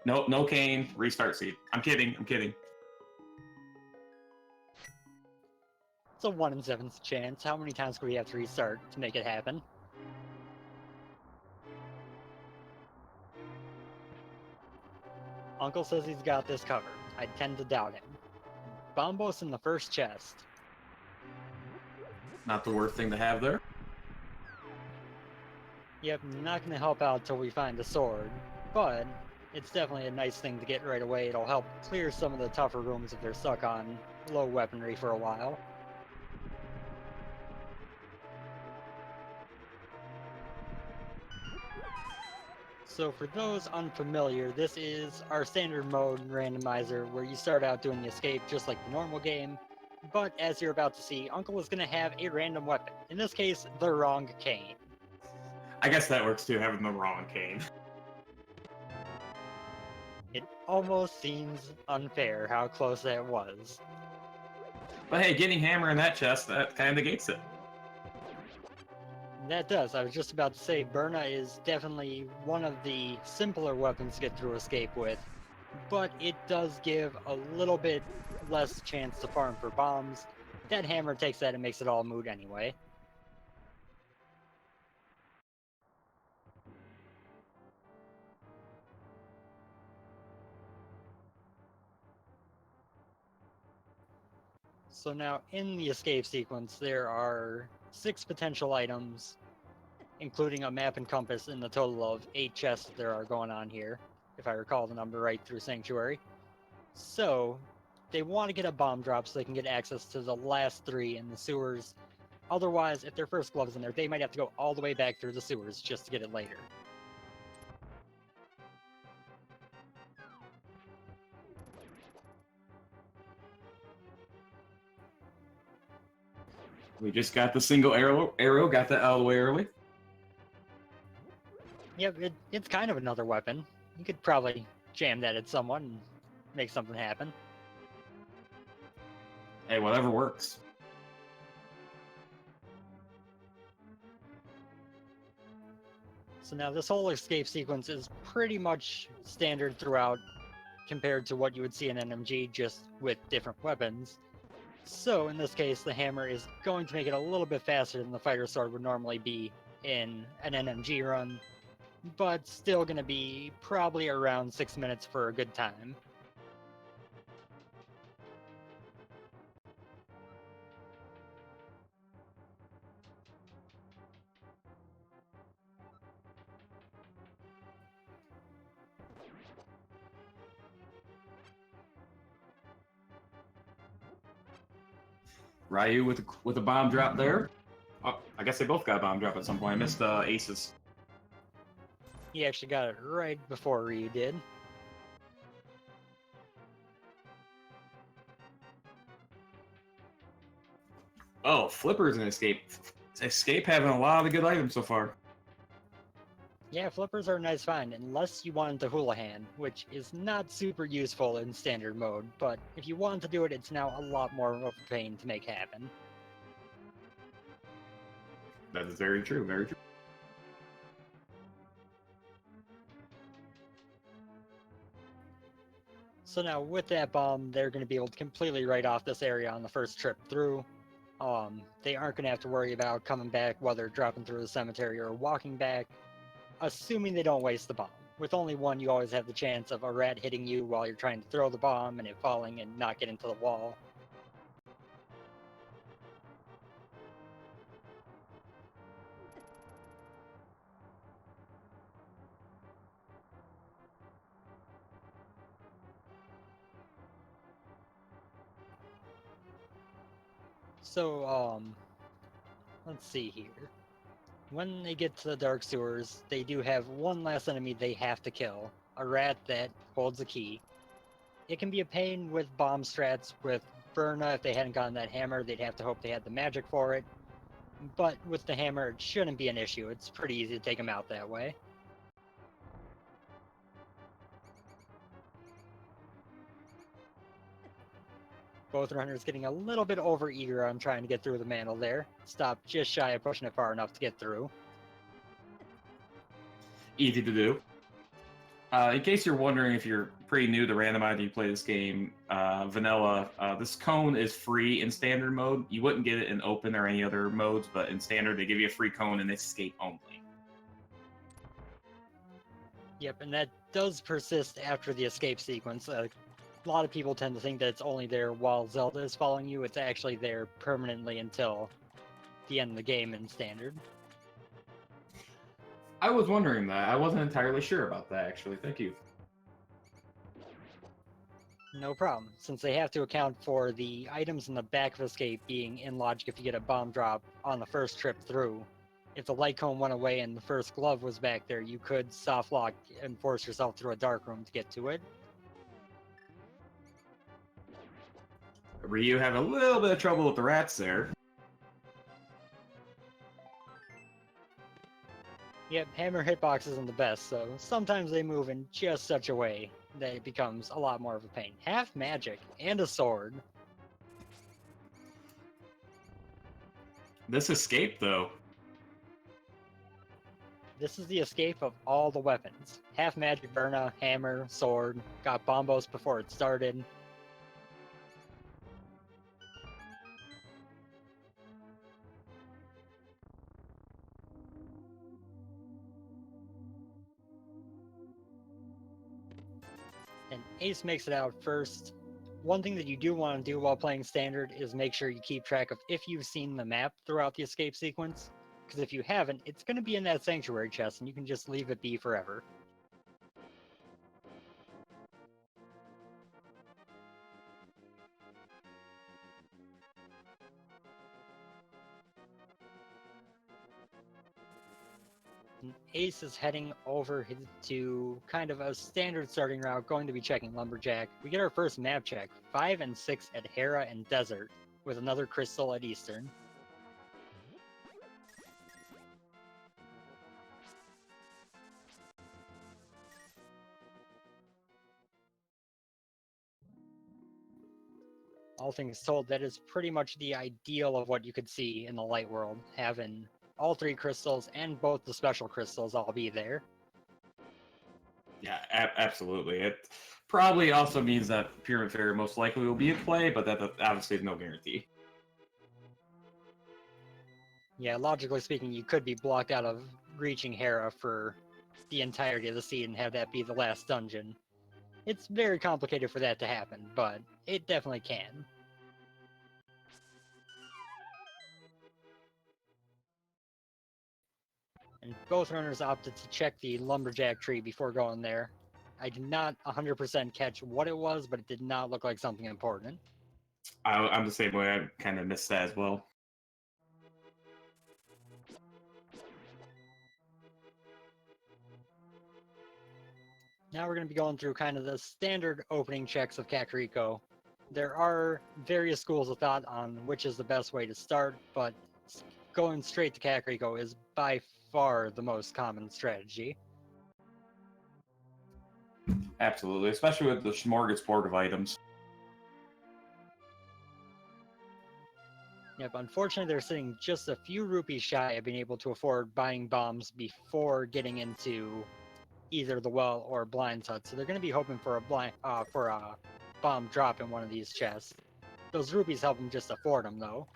No, no cane. Restart seed. I'm kidding. I'm kidding. It's a 1 in 7 chance. How many times could we have to restart to make it happen? Uncle says he's got this covered. I tend to doubt him. Bombos in the first chest. Not the worst thing to have there. Yep, not gonna help out till we find a sword, but it's definitely a nice thing to get right away. It'll help clear some of the tougher rooms if they're stuck on low weaponry for a while. So for those unfamiliar, this is our standard mode randomizer where you start out doing the escape just like the normal game, but as you're about to see, Uncle is going to have a random weapon. In this case, the wrong cane. I guess that works too, having the wrong cane. It almost seems unfair how close that was. But hey, getting hammer in that chest, that kind of negates it. That does. I was just about to say, Berna is definitely one of the simpler weapons to get through escape with, but it does give a little bit less chance to farm for bombs. That hammer takes that and makes it all moot anyway. So now in the escape sequence, there are 6 potential items, including a map and compass in the total of 8 chests there are going on here, if I recall the number right through Sanctuary. So they want to get a bomb drop so they can get access to the last 3 in the sewers. Otherwise, if their first glove's in there, they might have to go all the way back through the sewers just to get it later. We just got the single arrow, got that out of the way early. Yep, it's kind of another weapon. You could probably jam that at someone and make something happen. Hey, whatever works. So now this whole escape sequence is pretty much standard throughout compared to what you would see in NMG, just with different weapons. So in this case, the hammer is going to make it a little bit faster than the fighter sword would normally be in an NMG run, but still going to be probably around 6 minutes for a good time. Ryu with a bomb drop there. Oh, I guess they both got a bomb drop at some point. I missed Aces. He actually got it right before Ryu did. Oh, Flipper's an escape. Escape having a lot of good items so far. Yeah, flippers are a nice find, unless you wanted to Houlihan, which is not super useful in standard mode, but if you want to do it, it's now a lot more of a pain to make happen. That is very true, very true. So now with that bomb, they're going to be able to completely write off this area on the first trip through. They aren't going to have to worry about coming back, whether dropping through the cemetery or walking back, assuming they don't waste the bomb. With only one, you always have the chance of a rat hitting you while you're trying to throw the bomb and it falling and not getting to the wall. So, let's see here. When they get to the dark sewers, they do have one last enemy they have to kill, a rat that holds a key. It can be a pain with bomb strats with Berna. If they hadn't gotten that hammer, they'd have to hope they had the magic for it. But with the hammer, it shouldn't be an issue. It's pretty easy to take them out that way. Both runners getting a little bit over eager on trying to get through the mantle there. Stopped just shy of pushing it far enough to get through. Easy to do. In case you're wondering if you're pretty new to randomizing, you play this game, vanilla, this cone is free in standard mode. You wouldn't get it in open or any other modes, but in standard, they give you a free cone and it's escape only. Yep, and that does persist after the escape sequence. A lot of people tend to think that it's only there while Zelda is following you. It's actually there permanently until the end of the game in standard. I was wondering that. I wasn't entirely sure about that, actually. Thank you. No problem, since they have to account for the items in the back of escape being in logic if you get a bomb drop on the first trip through. If the light cone went away and the first glove was back there, you could soft lock and force yourself through a dark room to get to it. Ryu having a little bit of trouble with the rats there. Yep, hammer hitbox isn't the best, so sometimes they move in just such a way that it becomes a lot more of a pain. Half magic and a sword. This escape, though. This is the escape of all the weapons. Half magic, Verna, hammer, sword, got bombos before it started. And Ace makes it out first. One thing that you do want to do while playing standard is make sure you keep track of if you've seen the map throughout the escape sequence, because if you haven't, it's going to be in that sanctuary chest and you can just leave it be forever. And Ace is heading over to kind of a standard starting route, going to be checking Lumberjack. We get our first map check, 5 and 6 at Hera and Desert, with another crystal at Eastern. All things told, that is pretty much the ideal of what you could see in the light world, having all 3 crystals and both the special crystals all be there. Yeah, absolutely. It probably also means that Pyramid Fairy most likely will be in play, but that obviously is no guarantee. Yeah, logically speaking, you could be blocked out of reaching Hera for the entirety of the seed and have that be the last dungeon. It's very complicated for that to happen, but it definitely can. And both runners opted to check the lumberjack tree before going there. I did not 100% catch what it was, but it did not look like something important. I'm the same way. I kind of missed that as well. Now we're going to be going through kind of the standard opening checks of Kakariko. There are various schools of thought on which is the best way to start, but going straight to Kakariko is by far the most common strategy. Absolutely, especially with the smorgasbord of items. Yep, unfortunately they're sitting just a few rupees shy of being able to afford buying bombs before getting into either the well or Blind's hut, so they're going to be hoping for a bomb drop in one of these chests. Those rupees help them just afford them, though.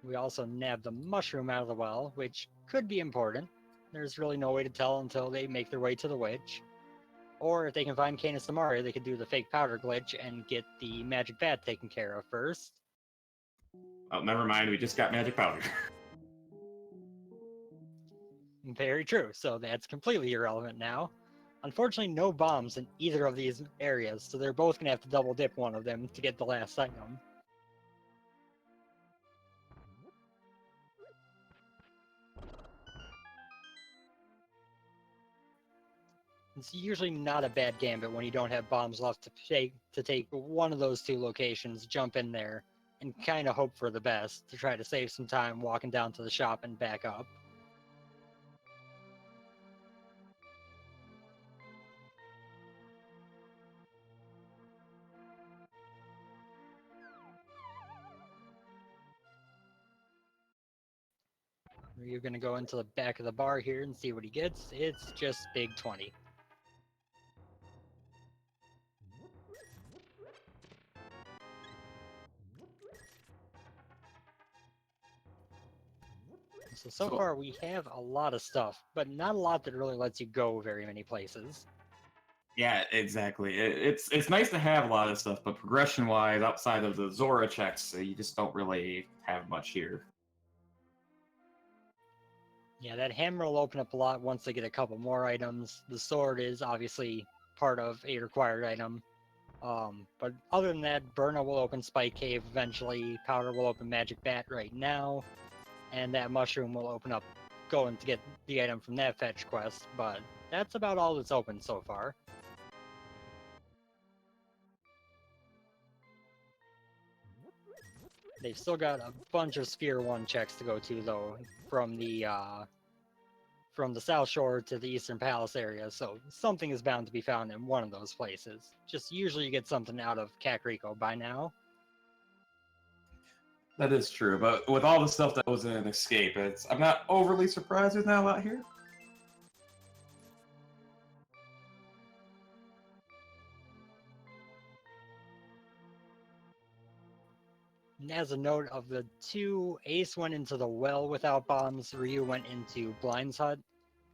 We also nab the mushroom out of the well, which could be important. There's really no way to tell until they make their way to the witch. Or if they can find Canis Mario, they could do the fake powder glitch and get the magic bat taken care of first. Oh, never mind. We just got magic powder. Very true, so that's completely irrelevant now. Unfortunately, no bombs in either of these areas, so they're both going to have to double dip one of them to get the last item. It's usually not a bad gambit when you don't have bombs left to take one of those 2 locations, jump in there, and kind of hope for the best to try to save some time walking down to the shop and back up. You're gonna go into the back of the bar here and see what he gets. It's just big 20. So So far we have a lot of stuff, but not a lot that really lets you go very many places. yeah, exactly. It's nice to have a lot of stuff, but progression wise, outside of the Zora checks, you just don't really have much here. Yeah, that hammer will open up a lot once they get a couple more items. The sword is obviously part of a required item. But other than that, Burna will open Spike Cave eventually, Powder will open Magic Bat right now, and that Mushroom will open up going to get the item from that fetch quest, but that's about all that's open so far. They've still got a bunch of Sphere 1 checks to go to, though, from the South Shore to the Eastern Palace area, so something is bound to be found in one of those places. Just usually you get something out of Kakariko by now. That is true, but with all the stuff that was in Escape, I'm not overly surprised there's not a lot here. And as a note of the two, Ace went into the well without bombs, Ryu went into Blind's Hut.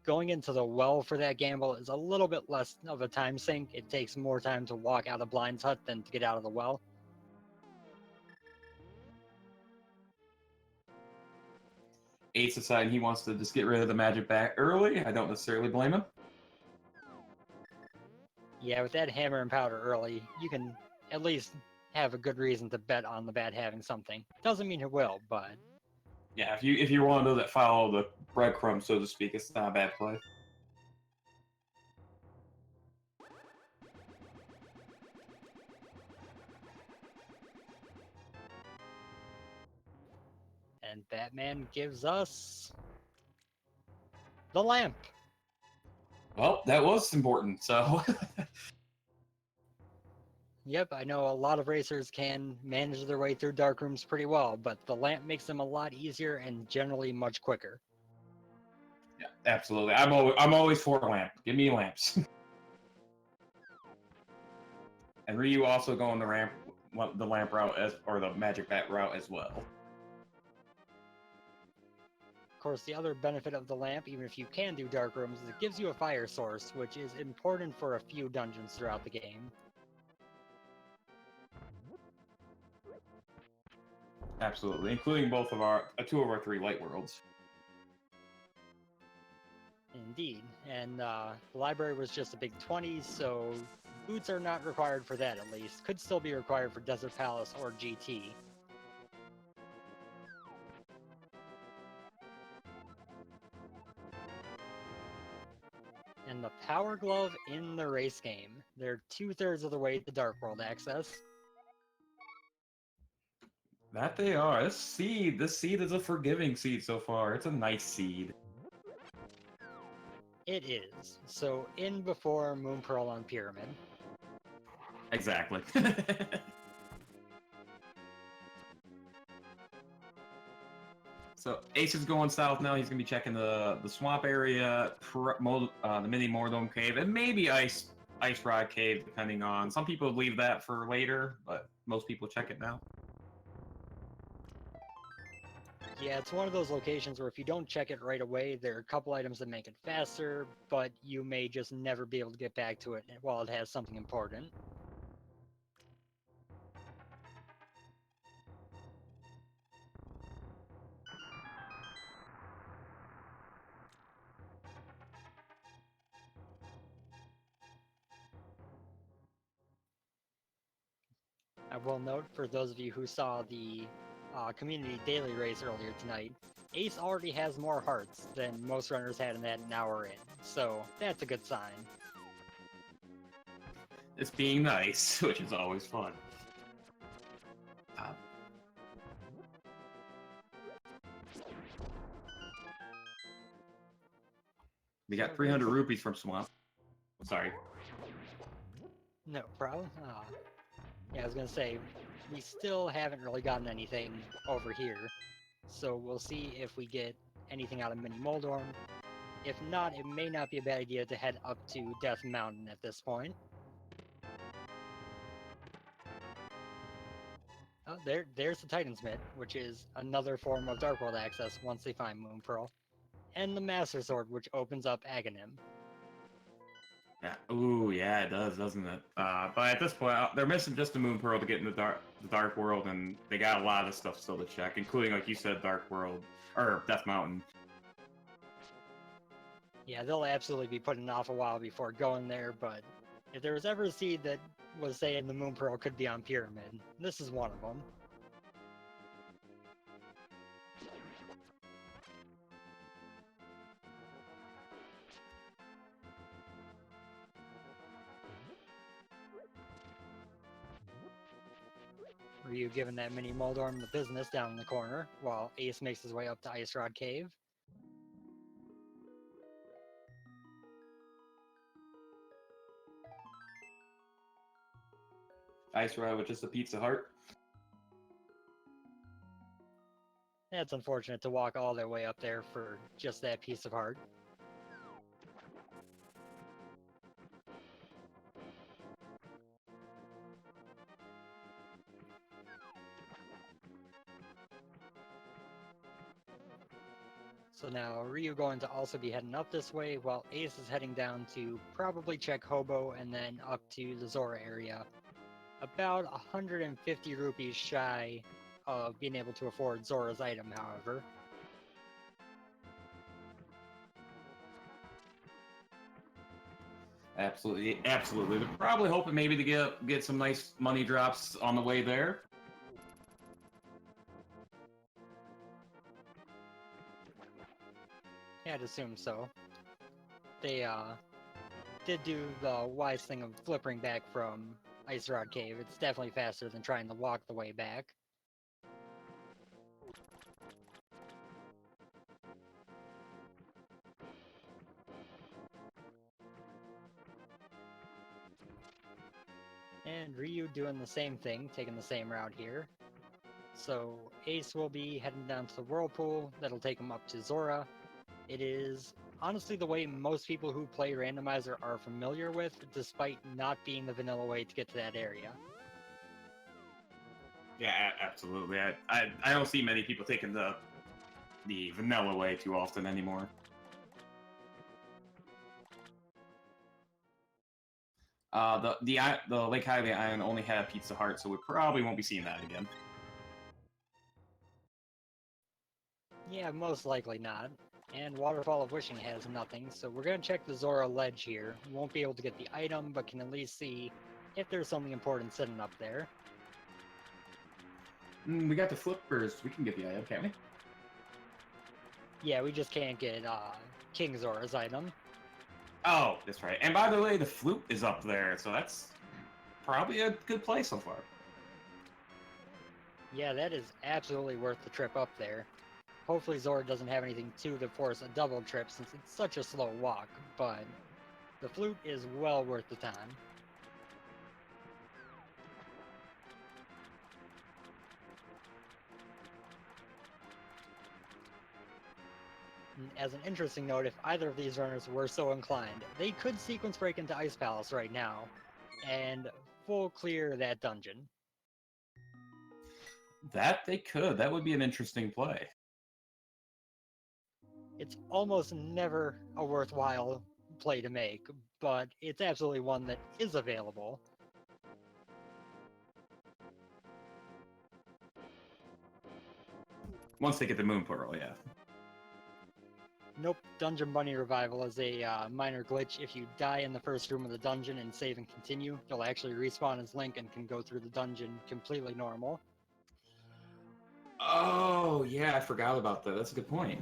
Going into the well for that gamble is a little bit less of a time sink. It takes more time to walk out of Blind's Hut than to get out of the well. Ace decided he wants to just get rid of the magic back early. I don't necessarily blame him. Yeah, with that hammer and powder early, you can at least have a good reason to bet on the bat having something. Doesn't mean it will, but Yeah, if you're one of those that follow the breadcrumbs, so to speak, it's not a bad play. and Batman gives us the lamp. Well, that was important, so Yep, I know a lot of racers can manage their way through dark rooms pretty well, but the lamp makes them a lot easier and generally much quicker. yeah, absolutely. I'm always for a lamp. Give me lamps. And Ryu also going the lamp route or the magic bat route as well. Of course, the other benefit of the lamp, even if you can do dark rooms, is it gives you a fire source, which is important for a few dungeons throughout the game. Absolutely, including two of our three light worlds. Indeed, and the library was just a big 20, so boots are not required for that at least. Could still be required for Desert Palace or GT. And the Power Glove in the race game. They're 2/3 of the way to Dark World access. That they are. This seed is a forgiving seed so far. It's a nice seed. It is. So in before Moon Pearl on Pyramid. Exactly. So Ace is going south now. He's gonna be checking the swamp area, the mini Mordome cave, and maybe Ice Rod cave, depending on. Some people leave that for later, but most people check it now. Yeah, it's one of those locations where if you don't check it right away, there are a couple items that make it faster, but you may just never be able to get back to it while it has something important. I will note, for those of you who saw the community daily race earlier tonight, Ace already has more hearts than most runners had in that an hour in, so that's a good sign. It's being nice, which is always fun. We got 300 rupees from Swamp. Sorry. No problem. Yeah, I was gonna say, we still haven't really gotten anything over here, so we'll see if we get anything out of Mini Moldorm. If not, it may not be a bad idea to head up to Death Mountain at this point. Oh, there's the Titan's Mitt, which is another form of Dark World access once they find Moon Pearl. And the Master Sword, which opens up Aghanim. Yeah. Ooh, yeah, it does, doesn't it? But at this point, they're missing just the Moon Pearl to get in the Dark World, and they got a lot of stuff still to check, including, like you said, Dark World or Death Mountain. Yeah, they'll absolutely be putting off a while before going there, but if there was ever a seed that was saying the Moon Pearl could be on Pyramid, this is one of them. Ryu giving that Mini Moldorm the business down in the corner, while Ace makes his way up to Ice Rod Cave. Ice Ride with just a Pizza Heart. It's unfortunate to walk all their way up there for just that piece of heart. So now Ryu going to also be heading up this way, while Ace is heading down to probably check Hobo and then up to the Zora area. About 150 rupees shy of being able to afford Zora's item, however. Absolutely, absolutely. They're probably hoping maybe to get some nice money drops on the way there. Yeah, I'd assume so. They did do the wise thing of flipping back from Ice Rod Cave. It's definitely faster than trying to walk the way back. And Ryu doing the same thing, taking the same route here. So Ace will be heading down to the Whirlpool. That'll take him up to Zora. It is honestly the way most people who play Randomizer are familiar with, despite not being the vanilla way to get to that area. Yeah, absolutely. I don't see many people taking the vanilla way too often anymore. The Lake Highway Island only had Pizza Heart, so we probably won't be seeing that again. Yeah, most likely not. And Waterfall of Wishing has nothing, so we're going to check the Zora ledge here. We won't be able to get the item, but can at least see if there's something important sitting up there. We got the flippers. We can get the item, can't we? Yeah, we just can't get King Zora's item. Oh, that's right. And by the way, the flute is up there, so that's probably a good play so far. Yeah, that is absolutely worth the trip up there. Hopefully Zora doesn't have anything to force a double trip since it's such a slow walk, but the flute is well worth the time. As an interesting note, if either of these runners were so inclined, they could sequence break into Ice Palace right now and full clear that dungeon. That they could. That would be an interesting play. It's almost never a worthwhile play to make, but it's absolutely one that is available. Once they get the Moon Pearl, yeah. Nope, Dungeon Bunny Revival is a minor glitch. If you die in the first room of the dungeon and save and continue, you'll actually respawn as Link and can go through the dungeon completely normal. Oh, yeah, I forgot about that. That's a good point.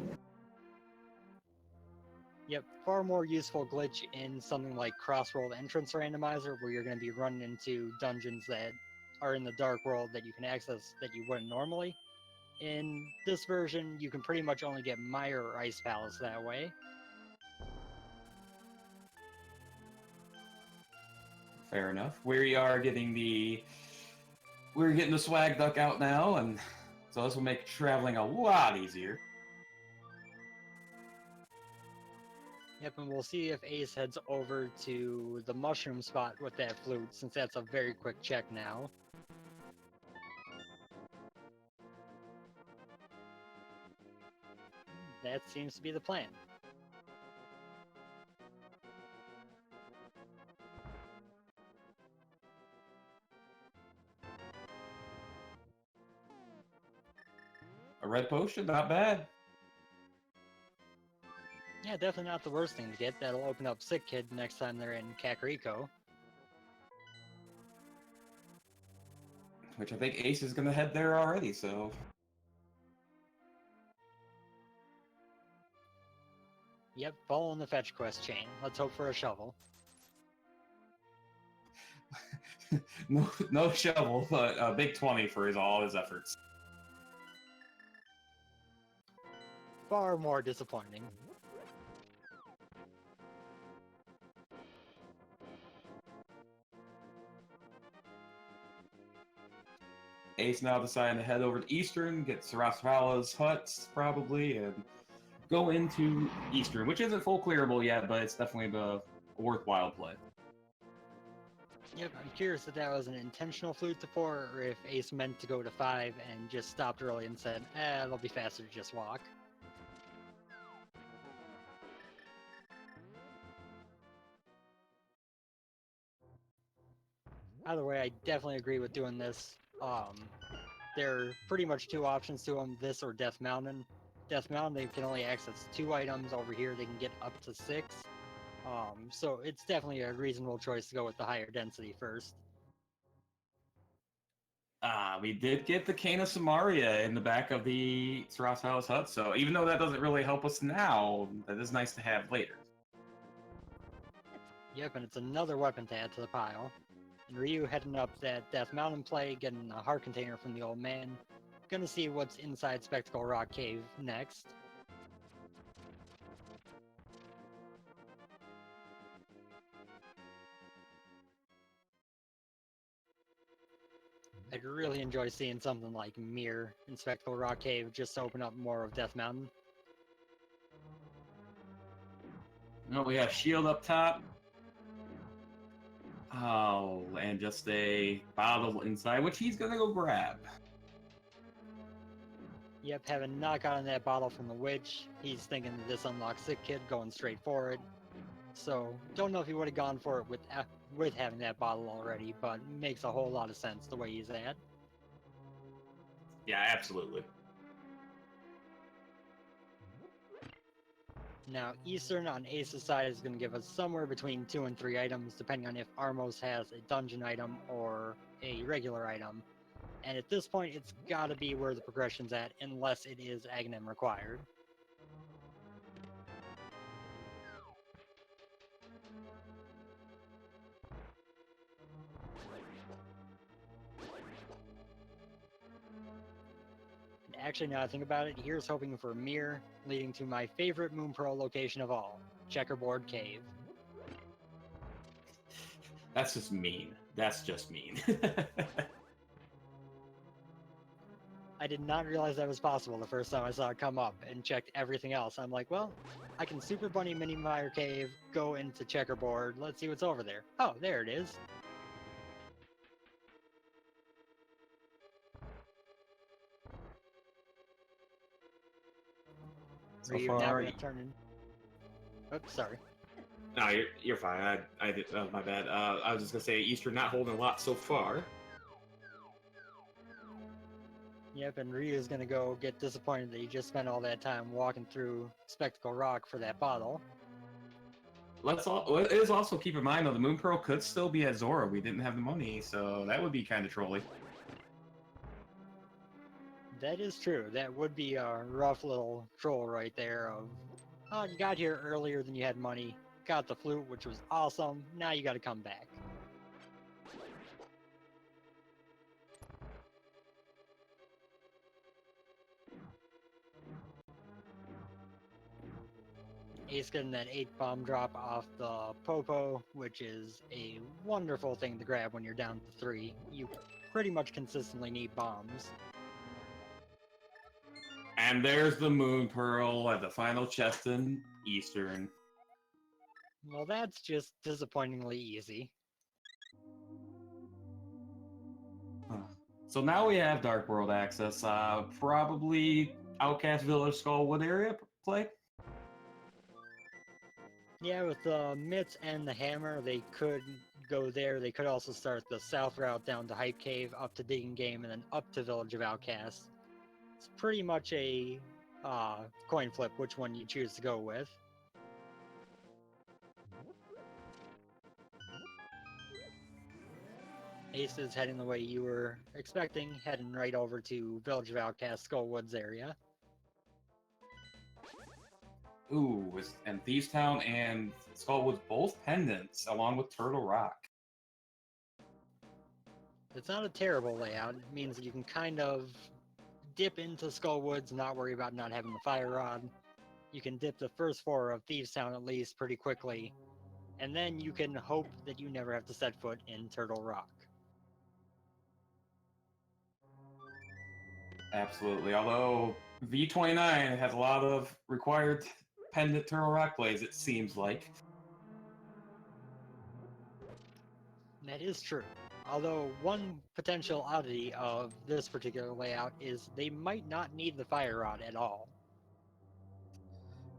Yep, far more useful glitch in something like Crossworld Entrance Randomizer, where you're going to be running into dungeons that are in the Dark World that you can access that you wouldn't normally. In this version, you can pretty much only get Mire or Ice Palace that way. Fair enough. We're getting the swag duck out now, and so this will make traveling a lot easier. Yep, and we'll see if Ace heads over to the mushroom spot with that flute, since that's a very quick check now. That seems to be the plan. A red potion, not bad. Yeah, definitely not the worst thing to get. That'll open up Sick Kid next time they're in Kakariko. Which I think Ace is going to head there already, so... Yep, following the fetch quest chain. Let's hope for a shovel. no shovel, but a big 20 for all his efforts. Far more disappointing. Ace now deciding to head over to Eastern, get Saraswala's huts, probably, and go into Eastern, which isn't full clearable yet, but it's definitely a worthwhile play. Yep, I'm curious if that was an intentional flute to 4, or if Ace meant to go to 5 and just stopped early and said, it'll be faster to just walk. Either way, I definitely agree with doing this. There are pretty much two options to them, this or Death Mountain. Death Mountain, they can only access 2 items. Over here, they can get up to 6. So it's definitely a reasonable choice to go with the higher density first. We did get the Cane of Samaria in the back of the Saraswala's hut, so even though that doesn't really help us now, that is nice to have later. Yep, and it's another weapon to add to the pile. And Ryu heading up that Death Mountain play, getting a heart container from the old man. Gonna see what's inside Spectacle Rock Cave next. I'd really enjoy seeing something like Mirror in Spectacle Rock Cave just to open up more of Death Mountain. No, we have Shield up top. Oh, and just a bottle inside, which he's gonna go grab. Yep, having not gotten that bottle from the witch, he's thinking that this unlocks Sick Kid, going straight for it. So, don't know if he would have gone for it with having that bottle already, but makes a whole lot of sense the way he's at. Yeah, absolutely. Now, Eastern on Ace's side is going to give us somewhere between 2 and 3 items, depending on if Armos has a dungeon item or a regular item. And at this point, it's got to be where the progression's at, unless it is Aghanim required. And actually, now I think about it, here's hoping for Mirror, leading to my favorite Moon Pearl location of all, Checkerboard Cave. That's just mean. That's just mean. I did not realize that was possible the first time I saw it come up and checked everything else. I'm like, well, I can Super Bunny Mini Mire Cave, go into Checkerboard, let's see what's over there. Oh, there it is. So Ryu far, now gonna turn in. Oops, sorry. no, you're fine. I did. My bad. I was just gonna say Eastern not holding a lot so far. Yep, and Ryu's gonna go get disappointed that he just spent all that time walking through Spectacle Rock for that bottle. It is also keep in mind though the Moon Pearl could still be at Zora. We didn't have the money, so that would be kind of trolly. That is true. That would be a rough little troll right there of, oh, you got here earlier than you had money, got the flute, which was awesome, now you gotta come back. Ace getting that 8 bomb drop off the Popo, which is a wonderful thing to grab when you're down to 3. You pretty much consistently need bombs. And there's the Moon Pearl at the final chest in Eastern. Well, that's just disappointingly easy. Huh. So now we have Dark World access. Probably Outcast Village Skullwood area play. Yeah, with the mitts and the hammer, they could go there. They could also start the south route down to Hype Cave, up to Digging Game, and then up to Village of Outcasts. It's pretty much a coin flip which one you choose to go with. Ace is heading the way you were expecting, heading right over to Village of Outcasts, Skullwoods area. Ooh, and Thieves Town and Skullwood's both pendants, along with Turtle Rock. It's not a terrible layout. It means that you can kind of dip into Skullwoods and not worry about not having the fire rod. You can dip the first floor of Thieves Town at least pretty quickly, and then you can hope that you never have to set foot in Turtle Rock. Absolutely. Although V29 has a lot of required pendant Turtle Rock plays, it seems like. That is true. Although one potential oddity of this particular layout is they might not need the fire rod at all.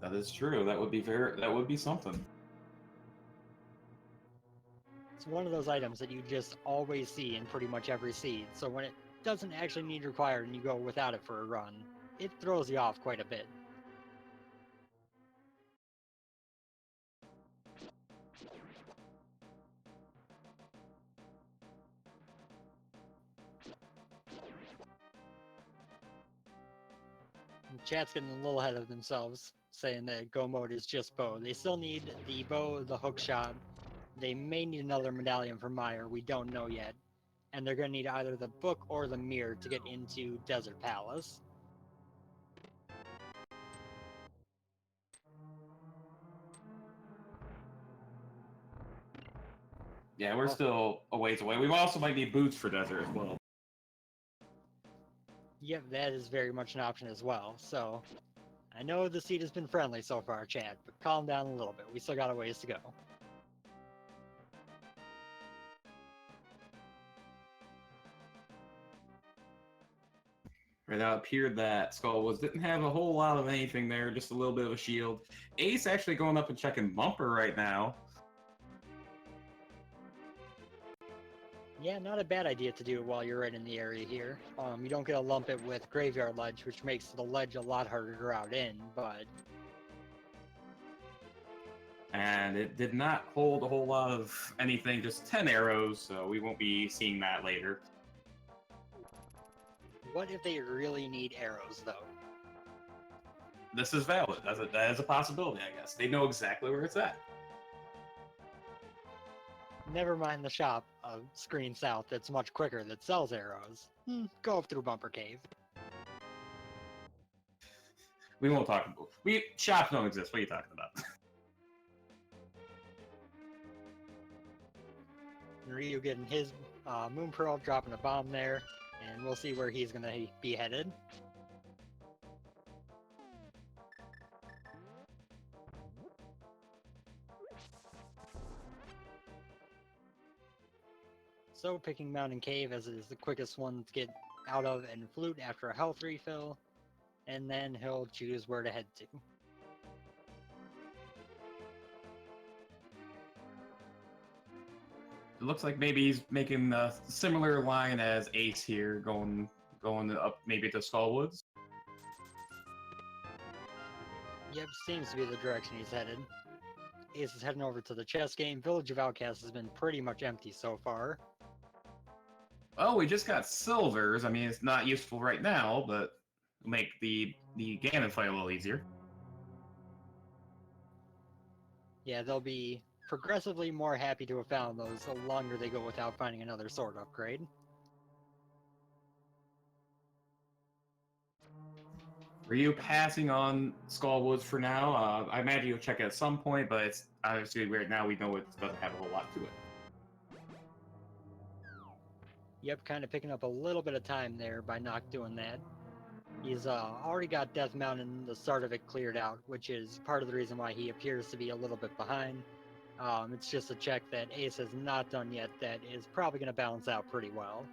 That is true. That would be something. It's one of those items that you just always see in pretty much every seed, so when it doesn't actually need required and you go without it for a run, it throws you off quite a bit. And chat's getting a little ahead of themselves, saying that go mode is just bow. They still need the bow, the hook shot. They may need another medallion for Meyer, we don't know yet. And they're going to need either the book or the mirror to get into Desert Palace. Yeah, we're still a ways away. We also might need boots for desert as well. Yep, that is very much an option as well. So, I know the seed has been friendly so far, chat, but calm down a little bit. We still got a ways to go. Right now, it appeared that Skullwoods didn't have a whole lot of anything there, just a little bit of a shield. Ace actually going up and checking Bumper right now. Yeah, not a bad idea to do it while you're right in the area here. You don't get to lump it with Graveyard Ledge, which makes the ledge a lot harder to route in, but... And it did not hold a whole lot of anything, just 10 arrows, so we won't be seeing that later. What if they really need arrows, though? This is valid. That is a possibility, I guess. They know exactly where it's at. Never mind the shop of Screen South that's much quicker that sells arrows. Go through Bumper Cave. We won't talk about shops don't exist. What are you talking about? Ryu getting his Moon Pearl, dropping a bomb there, and we'll see where he's going to be headed. So picking Mountain Cave as it is the quickest one to get out of and Flute after a health refill, and then he'll choose where to head to. It looks like maybe he's making a similar line as Ace here, going up maybe to Skullwoods. Yep, seems to be the direction he's headed. Ace is heading over to the chess game. Village of Outcasts has been pretty much empty so far. Oh, we just got silvers. I mean, it's not useful right now, but it'll make the Ganon fight a little easier. Yeah, they'll be progressively more happy to have found those the longer they go without finding another sword upgrade. Ryu passing on Skullwoods for now. I imagine you'll check it at some point, but it's obviously right now we know it doesn't have a whole lot to it. Yep, kind of picking up a little bit of time there by not doing that. He's already got Death Mountain, the start of it cleared out, which is part of the reason why he appears to be a little bit behind. It's just a check that Ace has not done yet that is probably going to balance out pretty well.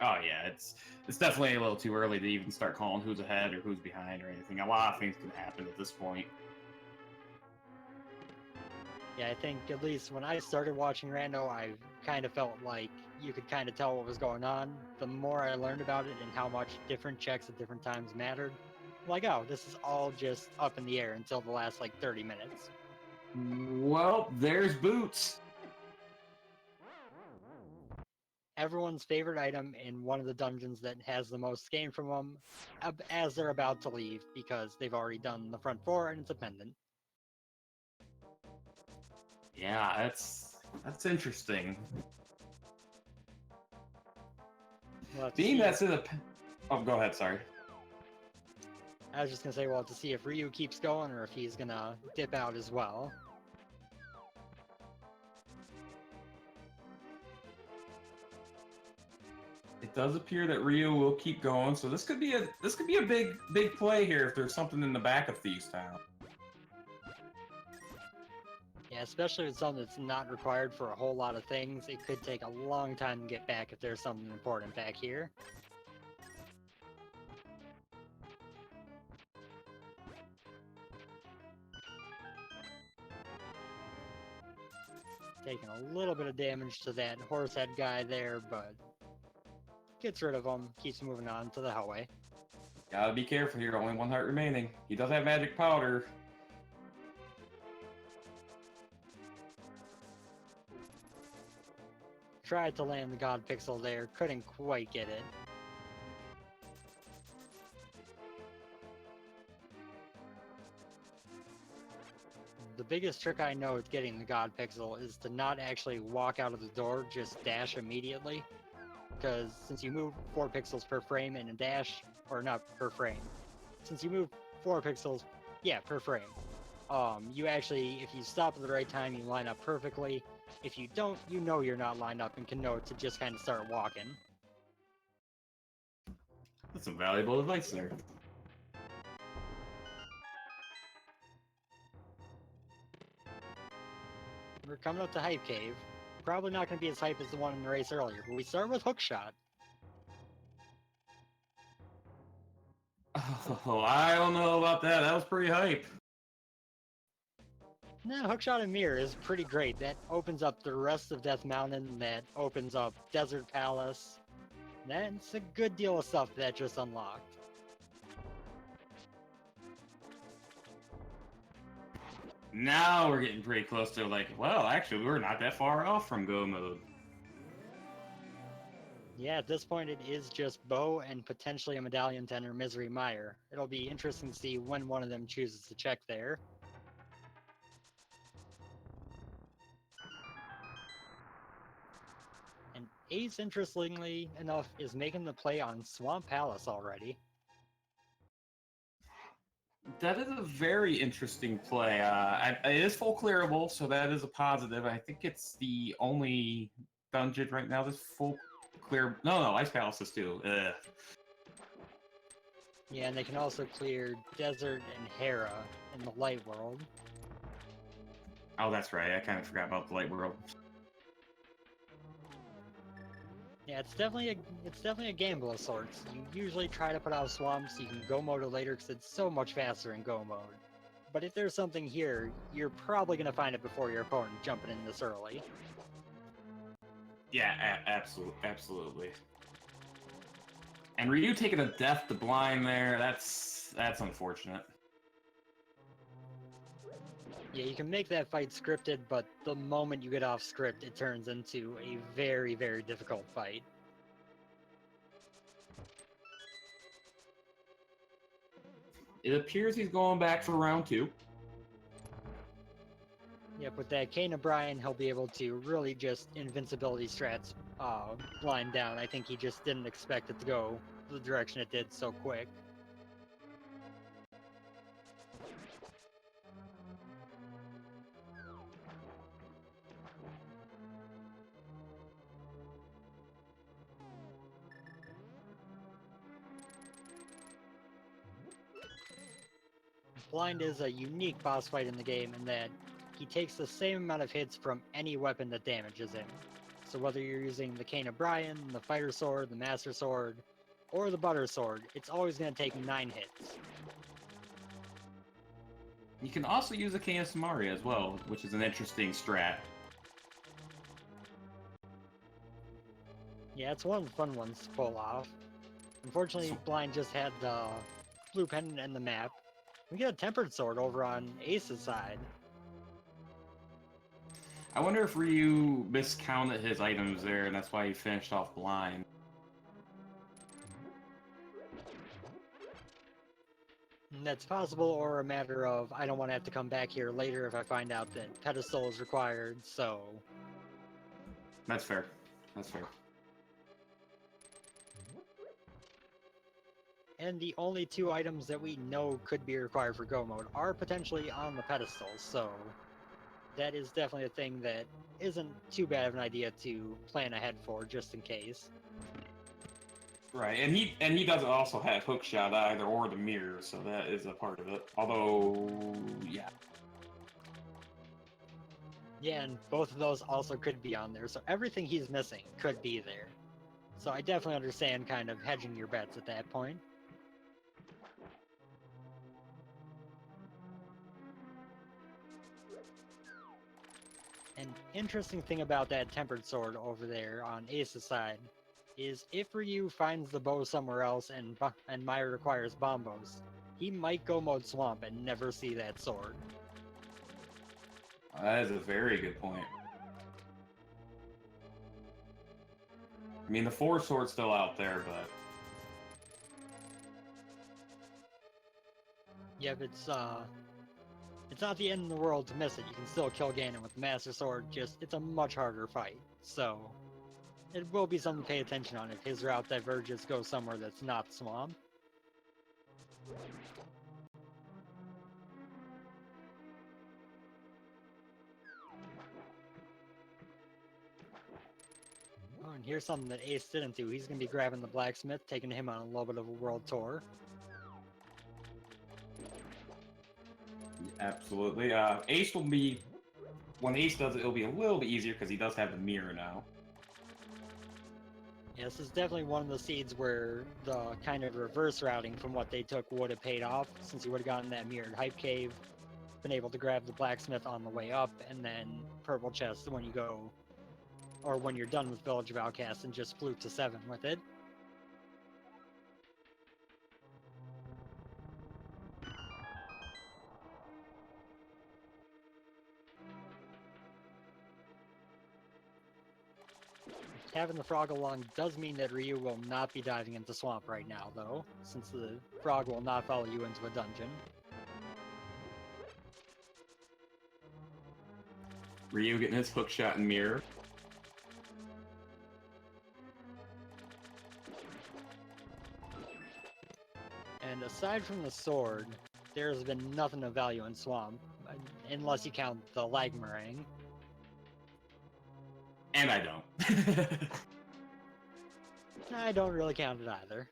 Oh yeah, it's definitely a little too early to even start calling who's ahead or who's behind or anything. A lot of things can happen at this point. Yeah, I think at least when I started watching Rando, I kind of felt like you could kind of tell what was going on. The more I learned about it and how much different checks at different times mattered, I'm like, oh, this is all just up in the air until the last like 30 minutes. Well, there's Boots. Everyone's favorite item in one of the dungeons that has the most gain from them as they're about to leave because they've already done the front four and it's a pendant. Yeah, that's interesting. Being that's in a... Oh, go ahead, sorry. I was just going to say, well, to see if Ryu keeps going or if he's going to dip out as well. It does appear that Ryu will keep going, so this could be a big play here if there's something in the back of Thieves Town. Yeah, especially with something that's not required for a whole lot of things, it could take a long time to get back if there's something important back here. Taking a little bit of damage to that horse head guy there, but gets rid of him, keeps moving on to the hallway. Gotta be careful here, only one heart remaining. He does have magic powder. Tried to land the God Pixel there, couldn't quite get it. The biggest trick I know with getting the God Pixel is to not actually walk out of the door, just dash immediately. Because since you move 4 pixels per frame in a dash, or not per frame, since you move 4 pixels, yeah, per frame, you actually, if you stop at the right time, you line up perfectly. If you don't, you know you're not lined up and can know to just kind of start walking. That's some valuable advice there. We're coming up to Hype Cave. Probably not going to be as hype as the one in the race earlier, but we start with Hookshot. Oh, I don't know about that. That was pretty hype. Nah, Hookshot and Mirror is pretty great. That opens up the rest of Death Mountain, that opens up Desert Palace. That's a good deal of stuff that just unlocked. Now we're getting pretty close to like, well, actually, we're not that far off from go mode. Yeah, at this point it is just Bo and potentially a Medallion 10 or Misery Mire. It'll be interesting to see when one of them chooses to check there. And Ace, interestingly enough, is making the play on Swamp Palace already. That is a very interesting play. It is full clearable, so that is a positive. I think it's the only dungeon right now that's full clear. No, Ice Palaces too. Ugh. Yeah, and they can also clear Desert and Hera in the Light World. Oh, that's right. I kind of forgot about the Light World. Yeah, it's definitely a gamble of sorts. You usually try to put out swamps, you can go mode it later because it's so much faster in go mode. But if there's something here, you're probably going to find it before your opponent jumping in this early. Yeah, absolutely. And Ryu taking a death to blind there, that's unfortunate. Yeah, you can make that fight scripted, but the moment you get off script, it turns into a very, very difficult fight. It appears he's going back for round 2. Yep, with that Kane O'Brien, he'll be able to really just invincibility strats blind down. I think he just didn't expect it to go the direction it did so quick. Blind is a unique boss fight in the game in that he takes the same amount of hits from any weapon that damages him. So whether you're using the Cane of Brian, the Fighter Sword, the Master Sword, or the Butter Sword, it's always going to take 9 hits. You can also use a Cane of Samaria as well, which is an interesting strat. Yeah, it's one of the fun ones to pull off. Unfortunately, Blind just had the blue pendant and the map. We get a Tempered Sword over on Ace's side. I wonder if Ryu miscounted his items there, and that's why he finished off Blind. And that's possible, or a matter of, I don't want to have to come back here later if I find out that Pedestal is required, so... That's fair. That's fair. And the only 2 items that we know could be required for Go Mode are potentially on the pedestal, so that is definitely a thing that isn't too bad of an idea to plan ahead for, just in case. Right, and he doesn't also have hookshot either, or the mirror, so that is a part of it. Although, yeah. Yeah, and both of those also could be on there, so everything he's missing could be there. So I definitely understand kind of hedging your bets at that point. An interesting thing about that Tempered Sword over there on Ace's side is if Ryu finds the bow somewhere else and Maya requires bombos, he might go mode Swamp and never see that sword. That is a very good point. I mean, the 4 sword's still out there, but... Yep, it's not the end of the world to miss it. You can still kill Ganon with the Master Sword, just it's a much harder fight. So, it will be something to pay attention on if his route diverges, go somewhere that's not Swamp. Oh, and here's something that Ace didn't do. He's going to be grabbing the Blacksmith, taking him on a little bit of a world tour. Absolutely. Ace will be... When Ace does it, it'll be a little bit easier, because he does have the mirror now. Yeah, this is definitely one of the seeds where the kind of reverse routing from what they took would have paid off, since you would have gotten that mirrored hype cave, been able to grab the Blacksmith on the way up, and then Purple Chest when you go, or when you're done with Village of Outcasts, and just flute to 7 with it. Having the frog along does mean that Ryu will not be diving into Swamp right now, though, since the frog will not follow you into a dungeon. Ryu getting his hookshot and mirror. And aside from the sword, there's been nothing of value in Swamp, unless you count the lag meringue. And I don't. I don't really count it either.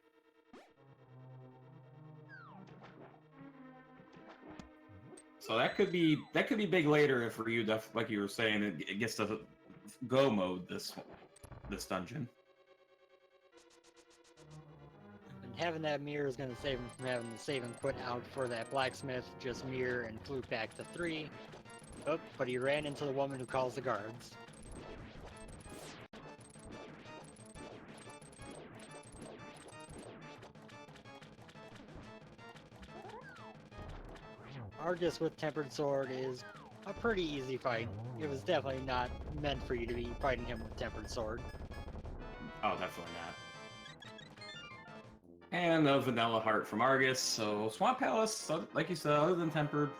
So that could be big later if Ryu, like you were saying, it gets to go mode this dungeon. And having that mirror is going to save him from having to save and put out for that Blacksmith, just mirror and flute back to 3. Oh, but he ran into the woman who calls the guards. Argus with Tempered Sword is a pretty easy fight. It was definitely not meant for you to be fighting him with Tempered Sword. Oh, definitely not. And a vanilla heart from Argus. So Swamp Palace, like you said, other than Tempered,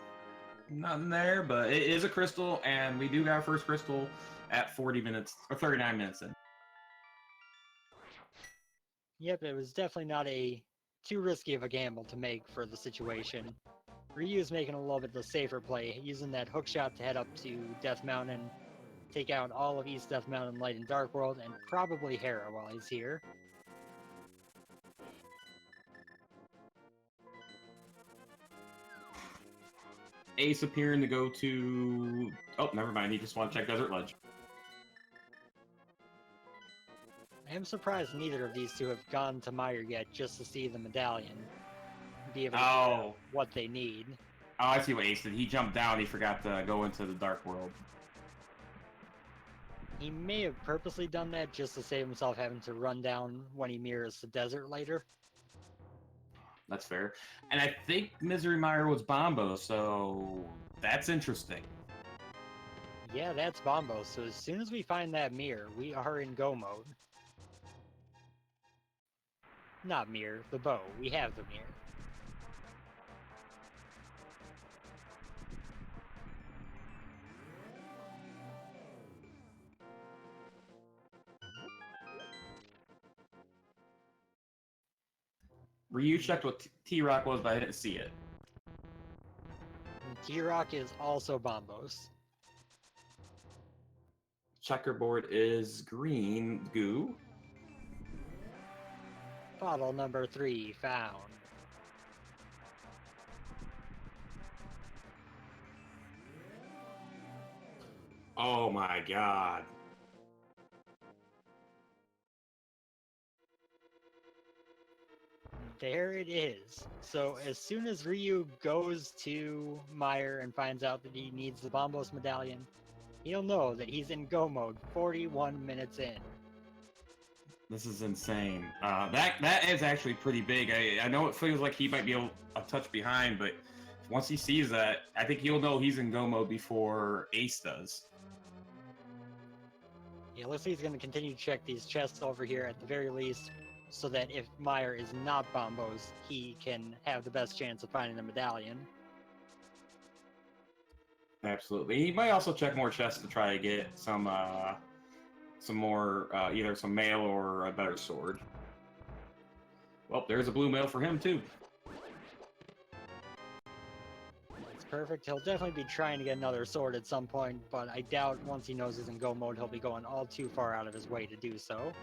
nothing there, but it is a crystal, and we do got our first crystal at 40 minutes, or 39 minutes in. Yep, it was definitely not a too risky of a gamble to make for the situation. Ryu's making a little bit the safer play, using that hookshot to head up to Death Mountain, take out all of East Death Mountain, Light and Dark World, and probably Hera while he's here. Ace appearing to go to... Oh, never mind. He just want to check Desert Ledge. I am surprised neither of these two have gone to Meyer yet just to see the medallion. Be able to figure out what they need. Oh, I see what Ace did. He jumped down. He forgot to go into the Dark World. He may have purposely done that just to save himself having to run down when he mirrors the desert later. That's fair. And I think Misery Mire was Bombo, so that's interesting. Yeah, that's Bombo. So as soon as we find that mirror, we are in go mode. Not mirror, the bow. We have the mirror. Ryu checked what T-Rock was, but I didn't see it. T-Rock is also Bombos. Checkerboard is green goo. Bottle number 3 found. Oh my god. There it is. So as soon as Ryu goes to Meyer and finds out that he needs the Bombos medallion, he'll know that he's in go mode 41 minutes in. This is insane. That is actually pretty big. I know it feels like he might be a touch behind, but once he sees that, I think he'll know he's in go mode before Ace does. Yeah, looks like he's going to continue to check these chests over here at the very least, so that if Meyer is not Bombos, he can have the best chance of finding the medallion. Absolutely. He might also check more chests to try to get some more, either some mail or a better sword. Well, there's a blue mail for him, too. It's perfect. He'll definitely be trying to get another sword at some point, but I doubt once he knows he's in go mode, he'll be going all too far out of his way to do so.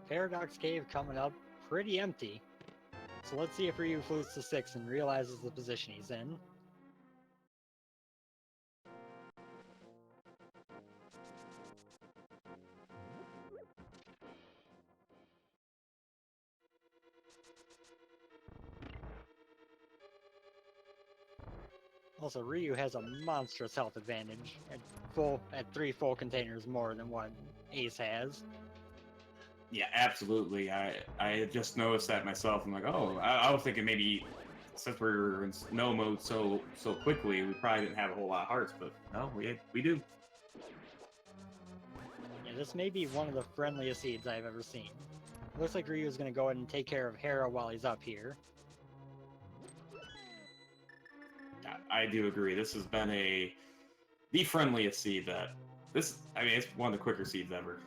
Paradox Cave coming up pretty empty. So let's see if Ryu flutes to 6 and realizes the position he's in. Also, Ryu has a monstrous health advantage at 3 full containers more than what Ace has. Yeah, absolutely. I just noticed that myself. I'm like, oh, I was thinking maybe since we're in snow mode so quickly, we probably didn't have a whole lot of hearts, but no, we do. Yeah, this may be one of the friendliest seeds I've ever seen. It looks like Ryu's going to go ahead and take care of Hera while he's up here. I do agree. This has been the friendliest seed that I mean, it's one of the quicker seeds ever.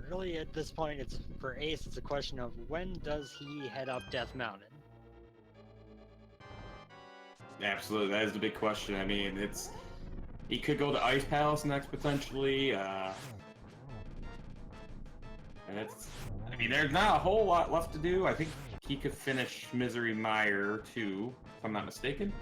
Really, at this point, it's for Ace, it's a question of when does he head up Death Mountain? Absolutely, that is the big question. I mean, he could go to Ice Palace next potentially, and I mean, there's not a whole lot left to do. I think he could finish Misery Mire too, if I'm not mistaken.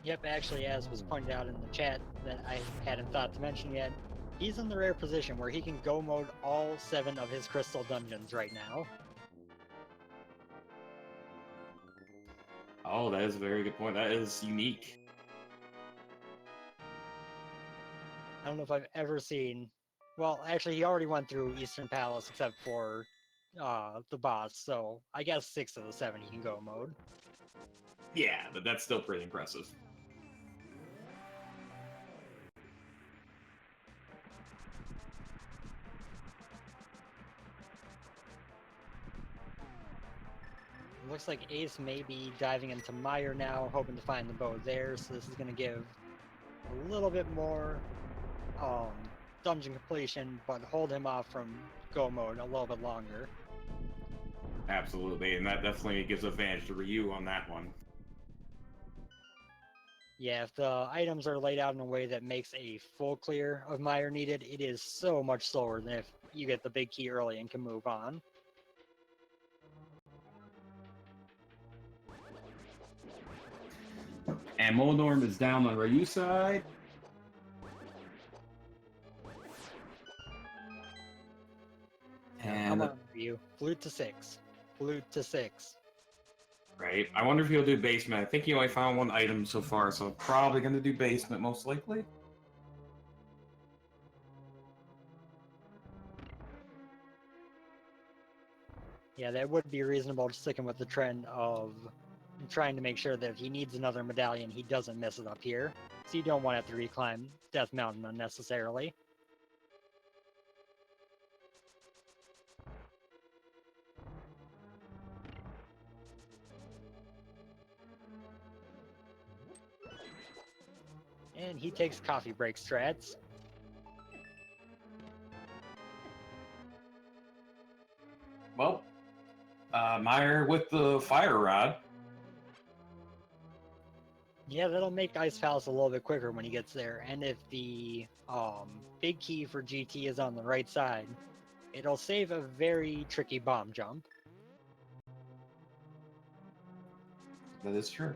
Yep, actually, as was pointed out in the chat that I hadn't thought to mention yet, he's in the rare position where he can go mode all 7 of his crystal dungeons right now. Oh, that is a very good point. That is unique. I don't know if I've ever seen... Well, actually, he already went through Eastern Palace except for the boss, so I guess 6 of the 7 he can go mode. Yeah, but that's still pretty impressive. It looks like Ace may be diving into Meyer now, hoping to find the bow there, so this is going to give a little bit more dungeon completion, but hold him off from go mode a little bit longer. Absolutely, and that definitely gives advantage to Ryu on that one. Yeah, if the items are laid out in a way that makes a full clear of mire needed, it is so much slower than if you get the big key early and can move on. And Molnorm is down on Ryu's side. Come on, Ryu. Flute to 6. Flute to 6. Right. I wonder if he'll do basement. I think he only found one item so far, so probably going to do basement most likely. Yeah, that would be reasonable, sticking with the trend of trying to make sure that if he needs another medallion, he doesn't mess it up here. So you don't want to have to reclimb Death Mountain unnecessarily. And he takes coffee break strats. Well, Meyer with the fire rod. Yeah, that'll make Ice Palace a little bit quicker when he gets there. And if the big key for GT is on the right side, it'll save a very tricky bomb jump. That is true.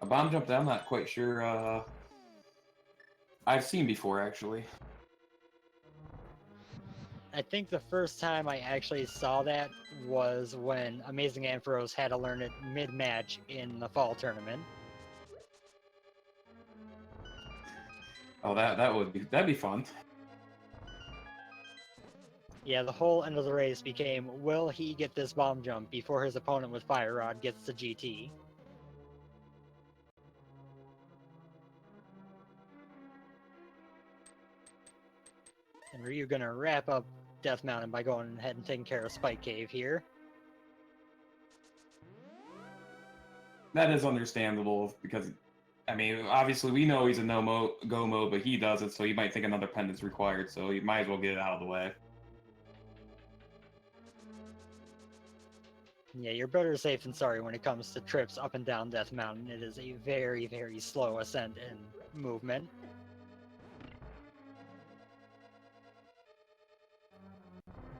A bomb jump that I'm not quite sure I've seen before, actually. I think the first time I actually saw that was when Amazing Ampharos had to learn it mid-match in the fall tournament. Oh, that'd be fun. Yeah, the whole end of the race became, will he get this bomb jump before his opponent with Fire Rod gets the GT? And Ryu gonna wrap up Death Mountain by going ahead and taking care of Spike Cave here. That is understandable because, I mean, obviously we know he's a go mode, but he doesn't, so you might think another pendant's required, so you might as well get it out of the way. Yeah, you're better safe than sorry when it comes to trips up and down Death Mountain. It is a very, very slow ascent and movement.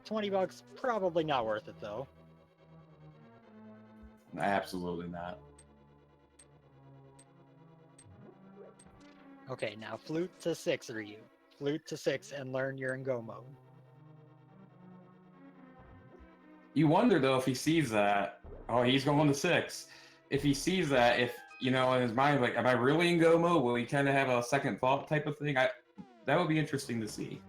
$20, probably not worth it though. Absolutely not. Okay, now flute to 6, Ryu. Flute to 6 and learn you're in go mode. You wonder though if he sees that. Oh, he's going to 6. If he sees that, if you know in his mind, like, am I really in go mode? Will he kind of have a second thought type of thing? That would be interesting to see.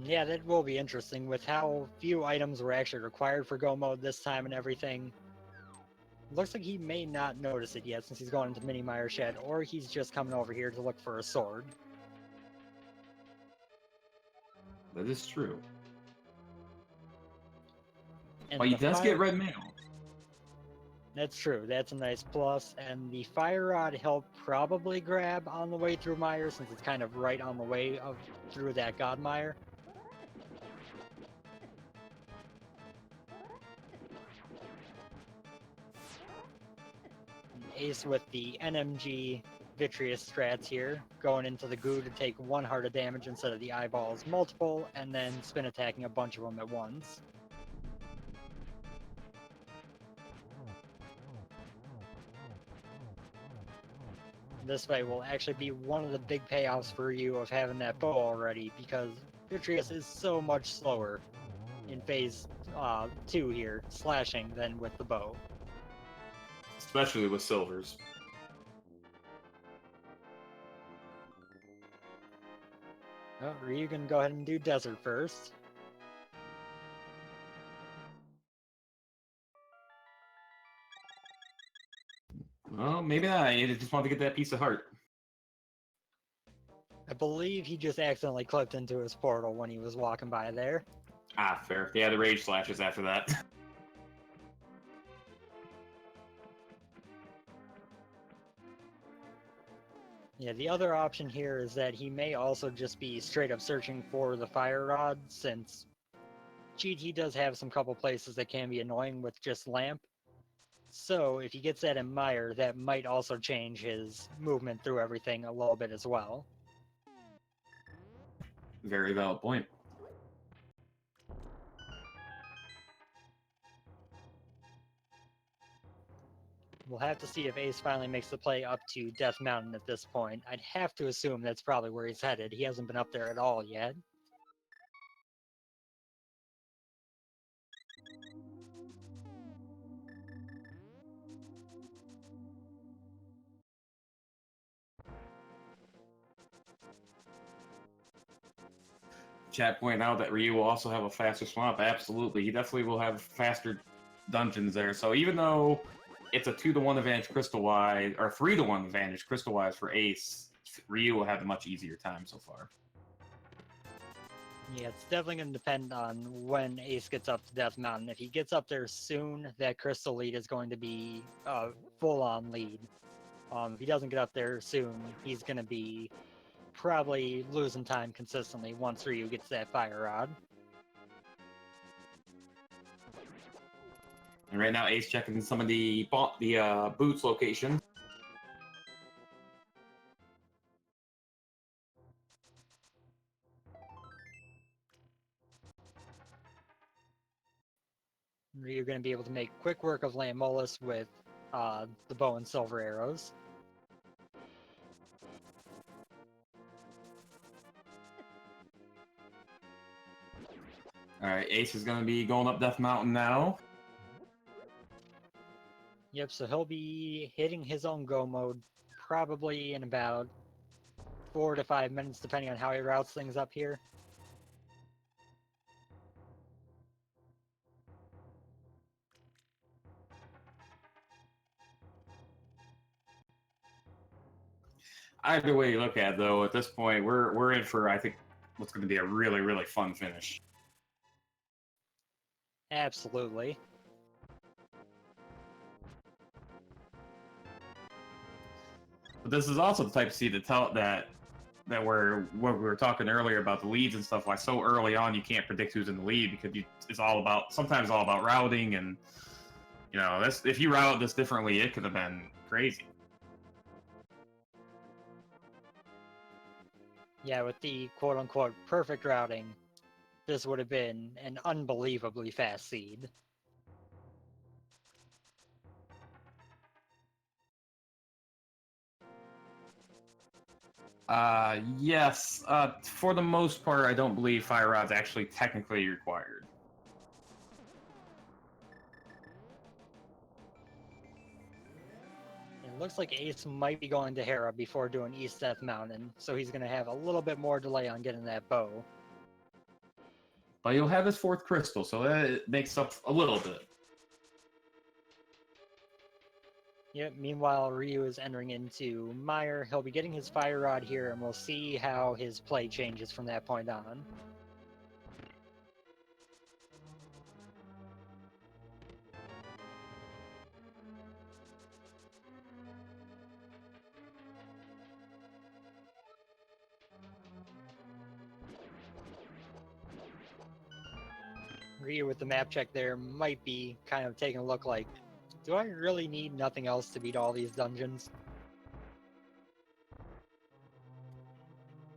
Yeah, that will be interesting with how few items were actually required for go mode this time and everything. Looks like he may not notice it yet since he's going into Mini Mire Shed, or he's just coming over here to look for a sword. That is true. And But he the does fire... get red mail. That's true, that's a nice plus. And the Fire Rod he'll probably grab on the way through Mire since it's kind of right on the way through that God Mire. Ace with the NMG Vitreous strats here, going into the goo to take 1 heart of damage instead of the eyeballs multiple, and then spin attacking a bunch of them at once. This fight will actually be one of the big payoffs for you of having that bow already, because Vitreous is so much slower in phase 2 here, slashing, than with the bow. Especially with silvers. Oh, Ryu can go ahead and do Desert first. Well, maybe not. I just want to get that piece of heart. I believe he just accidentally clipped into his portal when he was walking by there. Ah, fair. Yeah, the rage slashes after that. Yeah, the other option here is that he may also just be straight up searching for the fire rod, since GT does have some couple places that can be annoying with just lamp. So if he gets that in Mire, that might also change his movement through everything a little bit as well. Very valid point. We'll have to see if Ace finally makes the play up to Death Mountain at this point. I'd have to assume that's probably where he's headed. He hasn't been up there at all yet. Chat pointing out that Ryu will also have a faster swamp. Absolutely, he definitely will have faster dungeons there. So even though it's a 2-to-1 advantage crystal-wise, or 3-to-1 advantage crystal-wise for Ace, Ryu will have a much easier time so far. Yeah, it's definitely going to depend on when Ace gets up to Death Mountain. If he gets up there soon, that crystal lead is going to be a full-on lead. If he doesn't get up there soon, he's going to be probably losing time consistently once Ryu gets that fire rod. And right now, Ace checking some of the boots location. Ryu going to be able to make quick work of Lamolus with the bow and silver arrows. All right, Ace is going to be going up Death Mountain now. Yep, so he'll be hitting his own go mode probably in about 4 to 5 minutes, depending on how he routes things up here. Either way you look at it, though, at this point, we're in for, I think, what's going to be a really, really fun finish. Absolutely. But this is also the type of seed that where what we were talking earlier about the leads and stuff. Why so early on you can't predict who's in the lead, because it's all about sometimes all about routing, and you know if you route this differently, it could have been crazy. Yeah, with the quote-unquote perfect routing, this would have been an unbelievably fast seed. Yes. For the most part, I don't believe fire rod's actually technically required. It looks like Ace might be going to Hera before doing East Death Mountain, so he's going to have a little bit more delay on getting that bow. But you'll have his 4th crystal, so that makes up a little bit. Yep, meanwhile, Ryu is entering into Mire. He'll be getting his fire rod here, and we'll see how his play changes from that point on. Ryu with the map check there might be kind of taking a look like, do I really need nothing else to beat all these dungeons?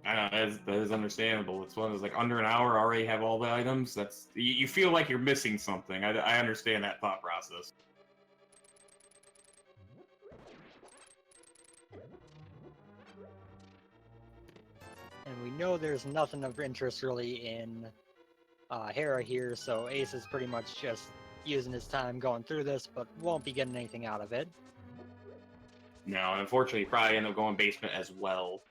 I know that is understandable. It's one of those, like, under an hour already have all the items. That's you feel like you're missing something. I understand that thought process. And we know there's nothing of interest really in Hera here, so Ace is pretty much just using his time going through this, but won't be getting anything out of it. No, unfortunately, you probably end up going basement as well.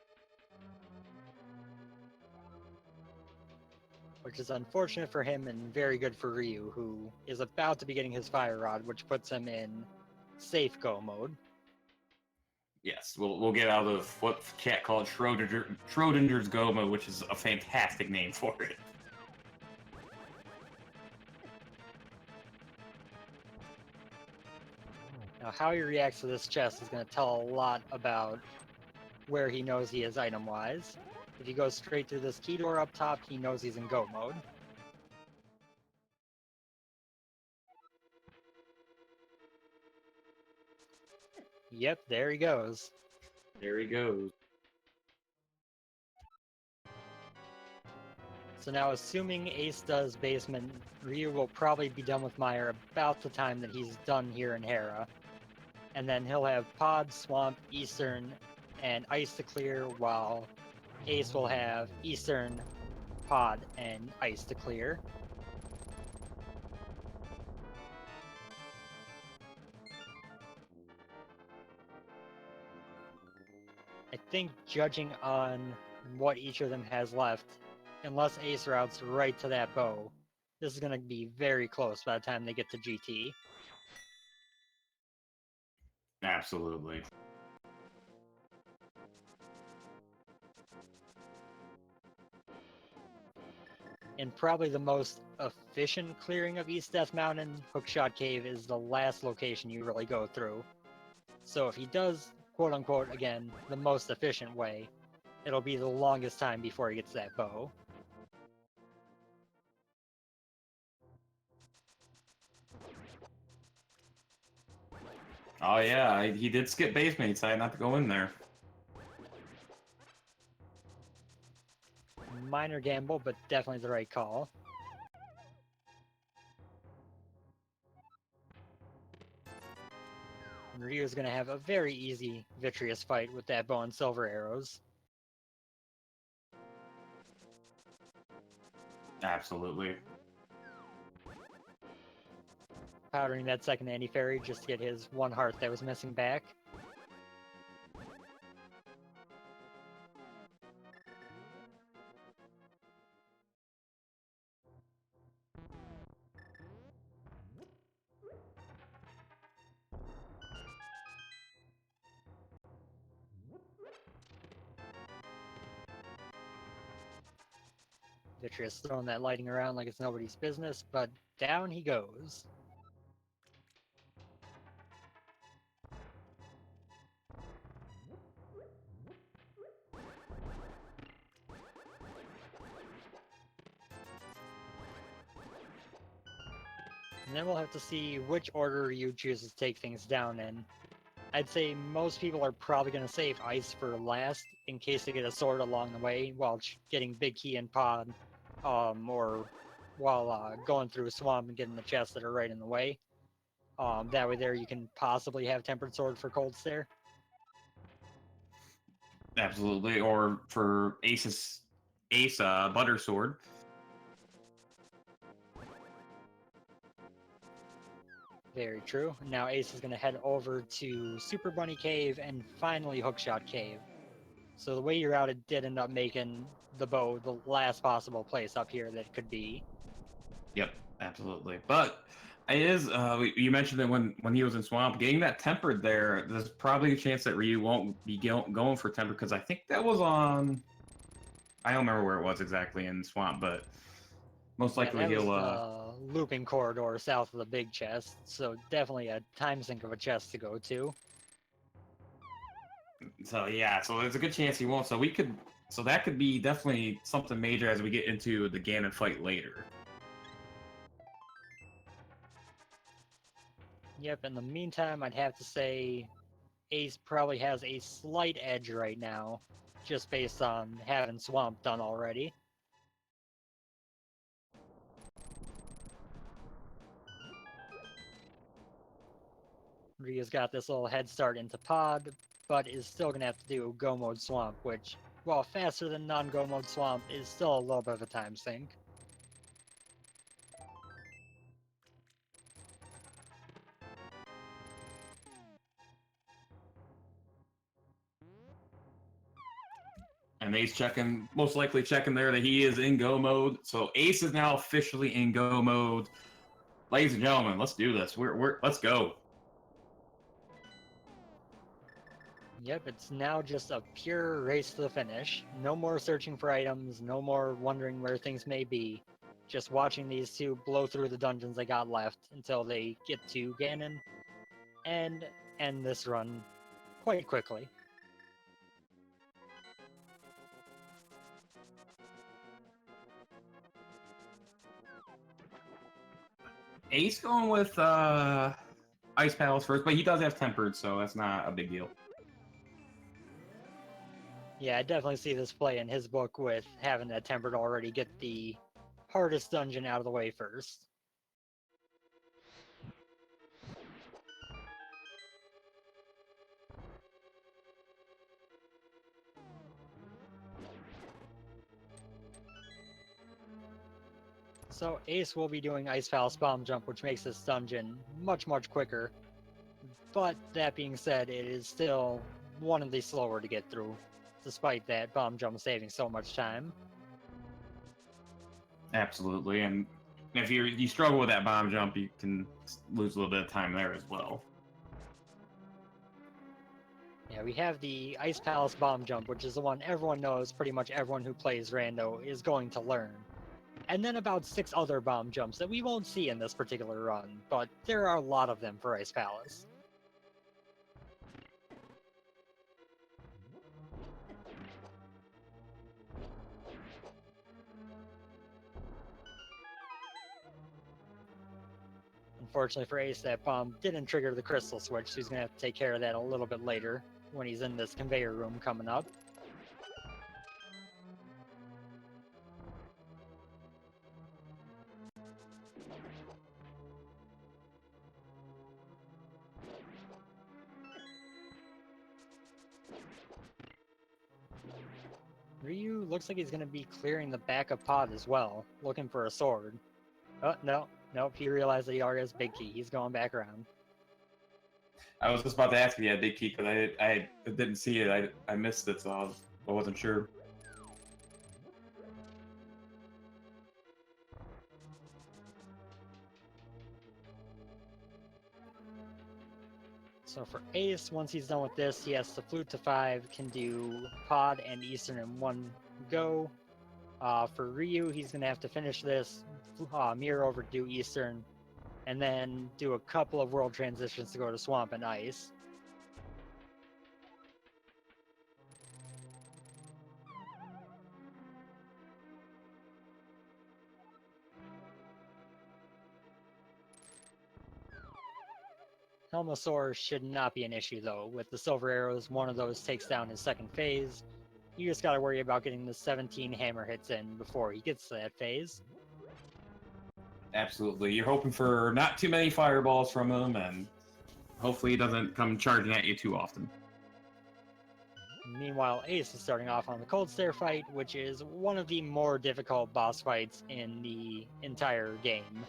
Which is unfortunate for him and very good for Ryu, who is about to be getting his fire rod, which puts him in safe go mode. Yes, we'll get out of what chat called Schrodinger's Goma, which is a fantastic name for it. Now, how he reacts to this chest is going to tell a lot about where he knows he is item-wise. If he goes straight through this key door up top, he knows he's in go mode. Yep, there he goes. There he goes. So now, assuming Ace does basement, Ryu will probably be done with Meyer about the time that he's done here in Hera. And then he'll have Pod, Swamp, Eastern, and Ice to clear, while Ace will have Eastern, Pod, and Ice to clear. I think, judging on what each of them has left, unless Ace routes right to that bow, this is going to be very close by the time they get to GT. Absolutely. And probably the most efficient clearing of East Death Mountain, Hookshot Cave is the last location you really go through. So if he does, quote-unquote, again, the most efficient way, it'll be the longest time before he gets that bow. Oh yeah, he did skip basement. He decided not to go in there. Minor gamble, but definitely the right call. And Ryu's going to have a very easy Vitreous fight with that bow and silver arrows. Absolutely. Powdering that second anti-fairy just to get his one heart that was missing back. Vitreous throwing that lighting around like it's nobody's business, but down he goes. And then we'll have to see which order you choose to take things down in. I'd say most people are probably going to save Ice for last in case they get a sword along the way while getting Big Key and Pod, or while going through a swamp and getting the chests that are right in the way. That way there you can possibly have Tempered Sword for Cold Stare. Absolutely. Or for Ace Butter Sword. Very true. Now Ace is going to head over to Super Bunny Cave and finally Hookshot Cave. So the way you routed did end up making the bow the last possible place up here that it could be. Yep, absolutely. But it is, you mentioned that when he was in Swamp, getting that tempered there, there's probably a chance that Ryu won't be going for tempered, because I think that was on, I don't remember where it was exactly in Swamp, but most likely that he'll... was the looping corridor south of the big chest, so definitely a time sink of a chest to go to. So yeah, so there's a good chance he won't. So that could be definitely something major as we get into the Ganon fight later. Yep, in the meantime, I'd have to say Ace probably has a slight edge right now, just based on having Swamp done already. Ryu's got this little head start into Pod, but is still going to have to do Go Mode Swamp, which, while faster than non-Go Mode Swamp, is still a little bit of a time sink. And Ace checking, most likely checking there that he is in Go mode. So Ace is now officially in Go mode. Ladies and gentlemen, let's do this. Let's go. Yep, it's now just a pure race to the finish. No more searching for items, no more wondering where things may be. Just watching these two blow through the dungeons they got left until they get to Ganon and end this run quite quickly. Ace going with Ice Palace first, but he does have tempered, so that's not a big deal. Yeah, I definitely see this play in his book with having that tempered already get the hardest dungeon out of the way first. So Ace will be doing Ice Palace Bomb Jump, which makes this dungeon much, much quicker. But that being said, it is still one of the slower to get through, despite that Bomb Jump saving so much time. Absolutely, and if you struggle with that bomb jump, you can lose a little bit of time there as well. Yeah, we have the Ice Palace Bomb Jump, which is the one everyone knows, pretty much everyone who plays Rando is going to learn. And then about 6 other bomb jumps that we won't see in this particular run, but there are a lot of them for Ice Palace. Unfortunately for Ace, that bomb didn't trigger the crystal switch, so he's going to have to take care of that a little bit later when he's in this conveyor room coming up. Ryu looks like he's going to be clearing the backup pod as well, looking for a sword. Oh, no, nope, he realized that he already has Big Key. He's going back around. I was just about to ask if you had big key, because I didn't see it. I missed it, so I wasn't sure. So for Ace, once he's done with this, he has to flute to 5, can do pod and Eastern in one go. For Ryu, he's going to have to finish this, mirror over to do Eastern, and then do a couple of world transitions to go to Swamp and Ice. Helmasaur should not be an issue though. With the silver arrows, one of those takes down his second phase. You just gotta worry about getting the 17 hammer hits in before he gets to that phase. Absolutely, you're hoping for not too many fireballs from him, and hopefully he doesn't come charging at you too often. Meanwhile, Ace is starting off on the Cold Stare fight, which is one of the more difficult boss fights in the entire game.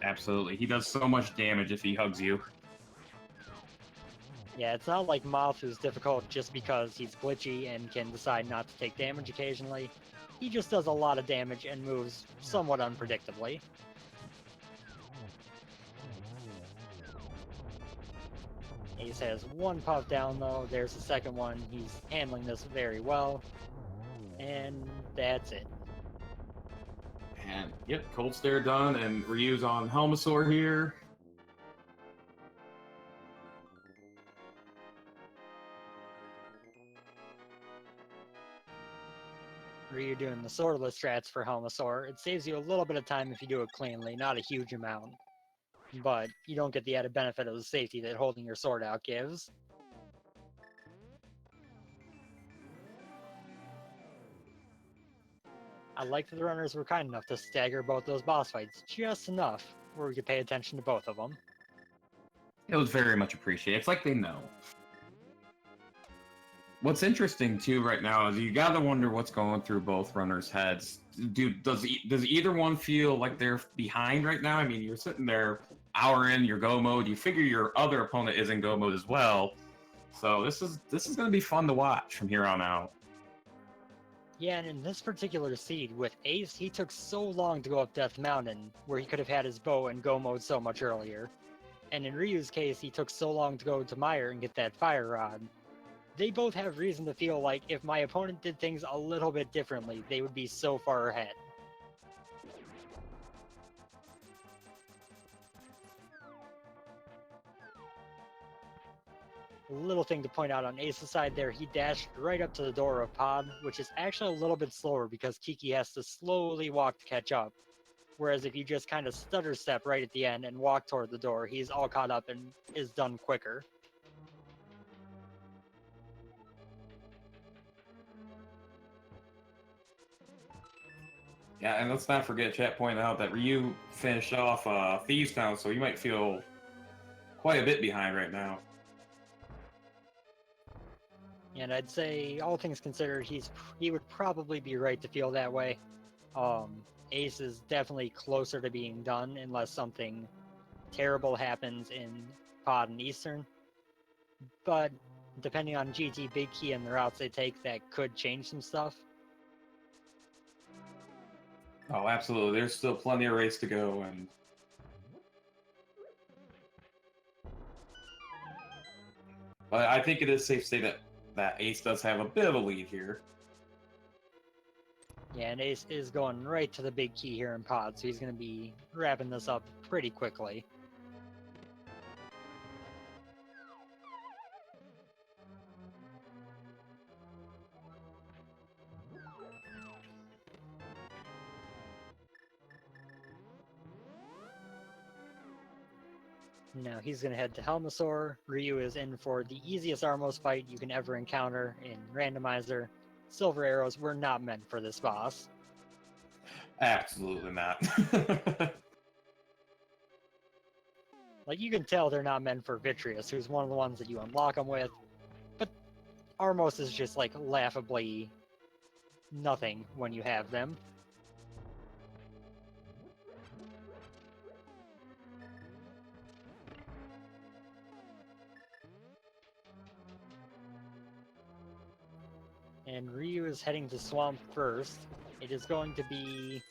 Absolutely, he does so much damage if he hugs you. Yeah, it's not like Moth, who's difficult just because he's glitchy and can decide not to take damage occasionally. He just does a lot of damage and moves somewhat unpredictably. Ace has one puff down though, there's the second one, he's handling this very well. And that's it. And yep, Cold Stare done, and Ryu's on Helmasaur here. Ryu doing the swordless strats for Helmasaur. It saves you a little bit of time if you do it cleanly, not a huge amount. But you don't get the added benefit of the safety that holding your sword out gives. I like that the runners were kind enough to stagger both those boss fights just enough where we could pay attention to both of them. It was very much appreciated. It's like they know. What's interesting too right now is you gotta wonder what's going through both runners' heads. Does either one feel like they're behind right now? I mean, you're sitting there, hour in your go mode. You figure your other opponent is in go mode as well. So this is gonna be fun to watch from here on out. Yeah, and in this particular seed, with Ace, he took so long to go up Death Mountain, where he could have had his bow and go mode so much earlier. And in Ryu's case, he took so long to go to Meyer and get that fire rod. They both have reason to feel like if my opponent did things a little bit differently, they would be so far ahead. Little thing to point out on Ace's side there, he dashed right up to the door of Pod, which is actually a little bit slower because Kiki has to slowly walk to catch up. Whereas if you just kind of stutter step right at the end and walk toward the door, he's all caught up and is done quicker. Yeah, and let's not forget, chat pointed out that Ryu finished off Thieves Town, so you might feel quite a bit behind right now. And I'd say, all things considered, he would probably be right to feel that way. Ace is definitely closer to being done unless something terrible happens in Pod and Eastern. But depending on GT Big Key and the routes they take, that could change some stuff. Oh, absolutely. There's still plenty of race to go, and but I think it is safe to say that Ace does have a bit of a lead here. Yeah, and Ace is going right to the big key here in Pod, so he's going to be wrapping this up pretty quickly. Now he's going to head to Helmasaur. Ryu is in for the easiest Armos fight you can ever encounter in Randomizer. Silver arrows were not meant for this boss. Absolutely not. Like, you can tell they're not meant for Vitreous, who's one of the ones that you unlock them with. But Armos is just, like, laughably nothing when you have them. And Ryu is heading to Swamp first. It is going to be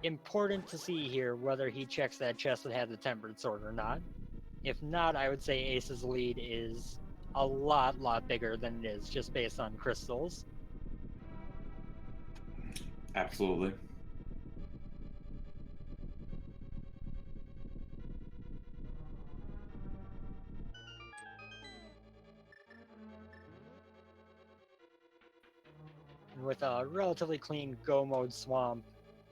important to see here whether he checks that chest that had the tempered sword or not. If not, I would say Ace's lead is a lot bigger than it is just based on crystals. Absolutely. With a relatively clean go mode swamp,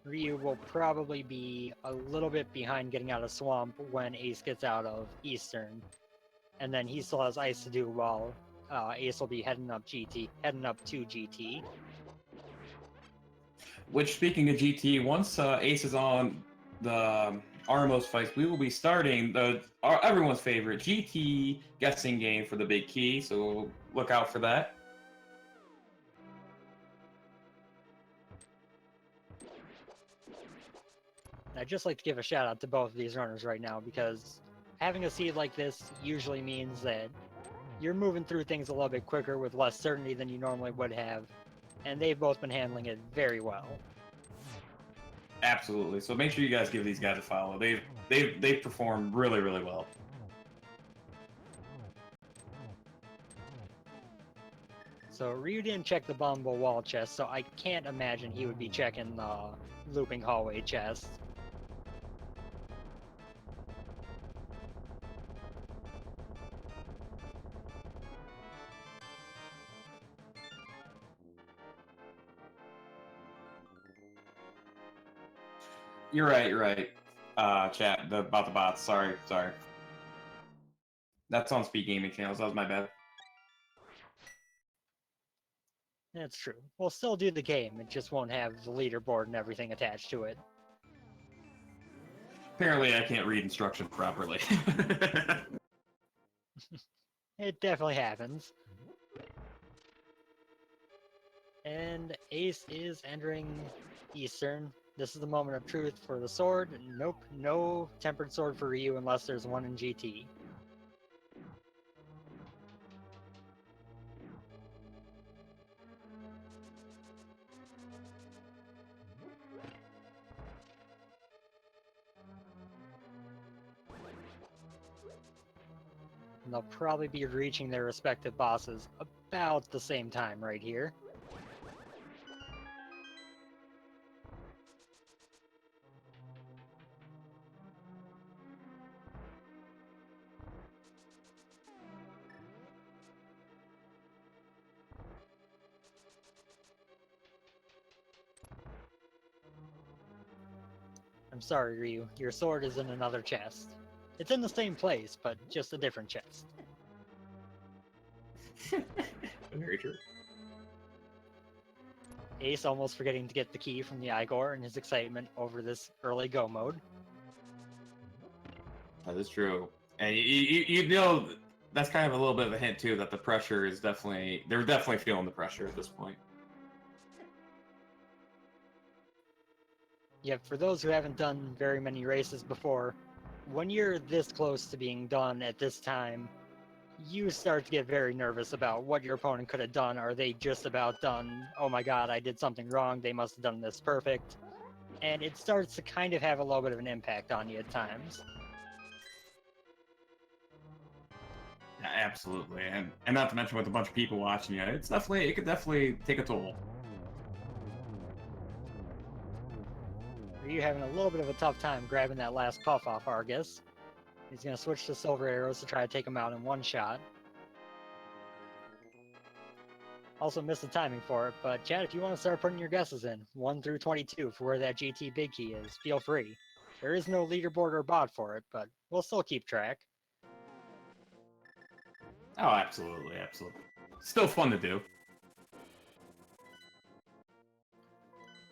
Ryu will probably be a little bit behind getting out of swamp when Ace gets out of Eastern. And then he still has ice to do while Ace will be heading up to GT. Which, speaking of GT, once Ace is on the Armos fights, we will be starting everyone's favorite GT guessing game for the big key, so look out for that. I'd just like to give a shout out to both of these runners right now because having a seed like this usually means that you're moving through things a little bit quicker with less certainty than you normally would have, and they've both been handling it very well. Absolutely. So make sure you guys give these guys a follow. They've performed really well. So Ryu didn't check the Bumble wall chest, so I can't imagine he would be checking the looping hallway chest. You're right. Chat about the bots. Sorry. That's on Speed Gaming channels. That was my bad. That's true. We'll still do the game, it just won't have the leaderboard and everything attached to it. Apparently, I can't read instructions properly. It definitely happens. And Ace is entering Eastern. This is the moment of truth for the sword. Nope, no tempered sword for Ryu unless there's one in GT. And they'll probably be reaching their respective bosses about the same time right here. I'm sorry, Ryu. Your sword is in another chest. It's in the same place, but just a different chest. Very true. Ace almost forgetting to get the key from the Igor in his excitement over this early go mode. That is true. And you know, that's kind of a little bit of a hint, too, that the pressure is definitely... They're definitely feeling the pressure at this point. Yeah, for those who haven't done very many races before, when you're this close to being done at this time, you start to get very nervous about what your opponent could have done. Are they just about done? Oh my god, I did something wrong. They must have done this perfect. And it starts to kind of have a little bit of an impact on you at times. Yeah, absolutely. And not to mention with a bunch of people watching you, it could definitely take a toll. Ryu having a little bit of a tough time grabbing that last puff off Argus. He's going to switch to silver arrows to try to take him out in one shot. Also missed the timing for it, but Chad, if you want to start putting your guesses in, 1 through 22 for where that GT big key is, feel free. There is no leaderboard or bot for it, but we'll still keep track. Oh, absolutely, absolutely. Still fun to do.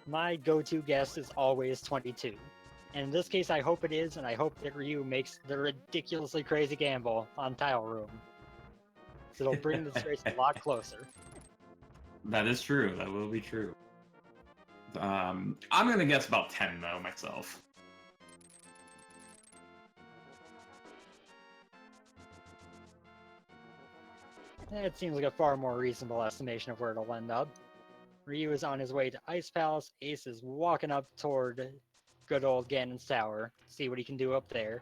My go-to guess is always 22. And in this case, I hope it is, and I hope that Ryu makes the ridiculously crazy gamble on Tile Room. So it'll bring this race a lot closer. That is true. That will be true. I'm going to guess about 10, though, myself. It seems like a far more reasonable estimation of where it'll end up. Ryu is on his way to Ice Palace. Ace is walking up toward good old Ganon's Tower. See what he can do up there.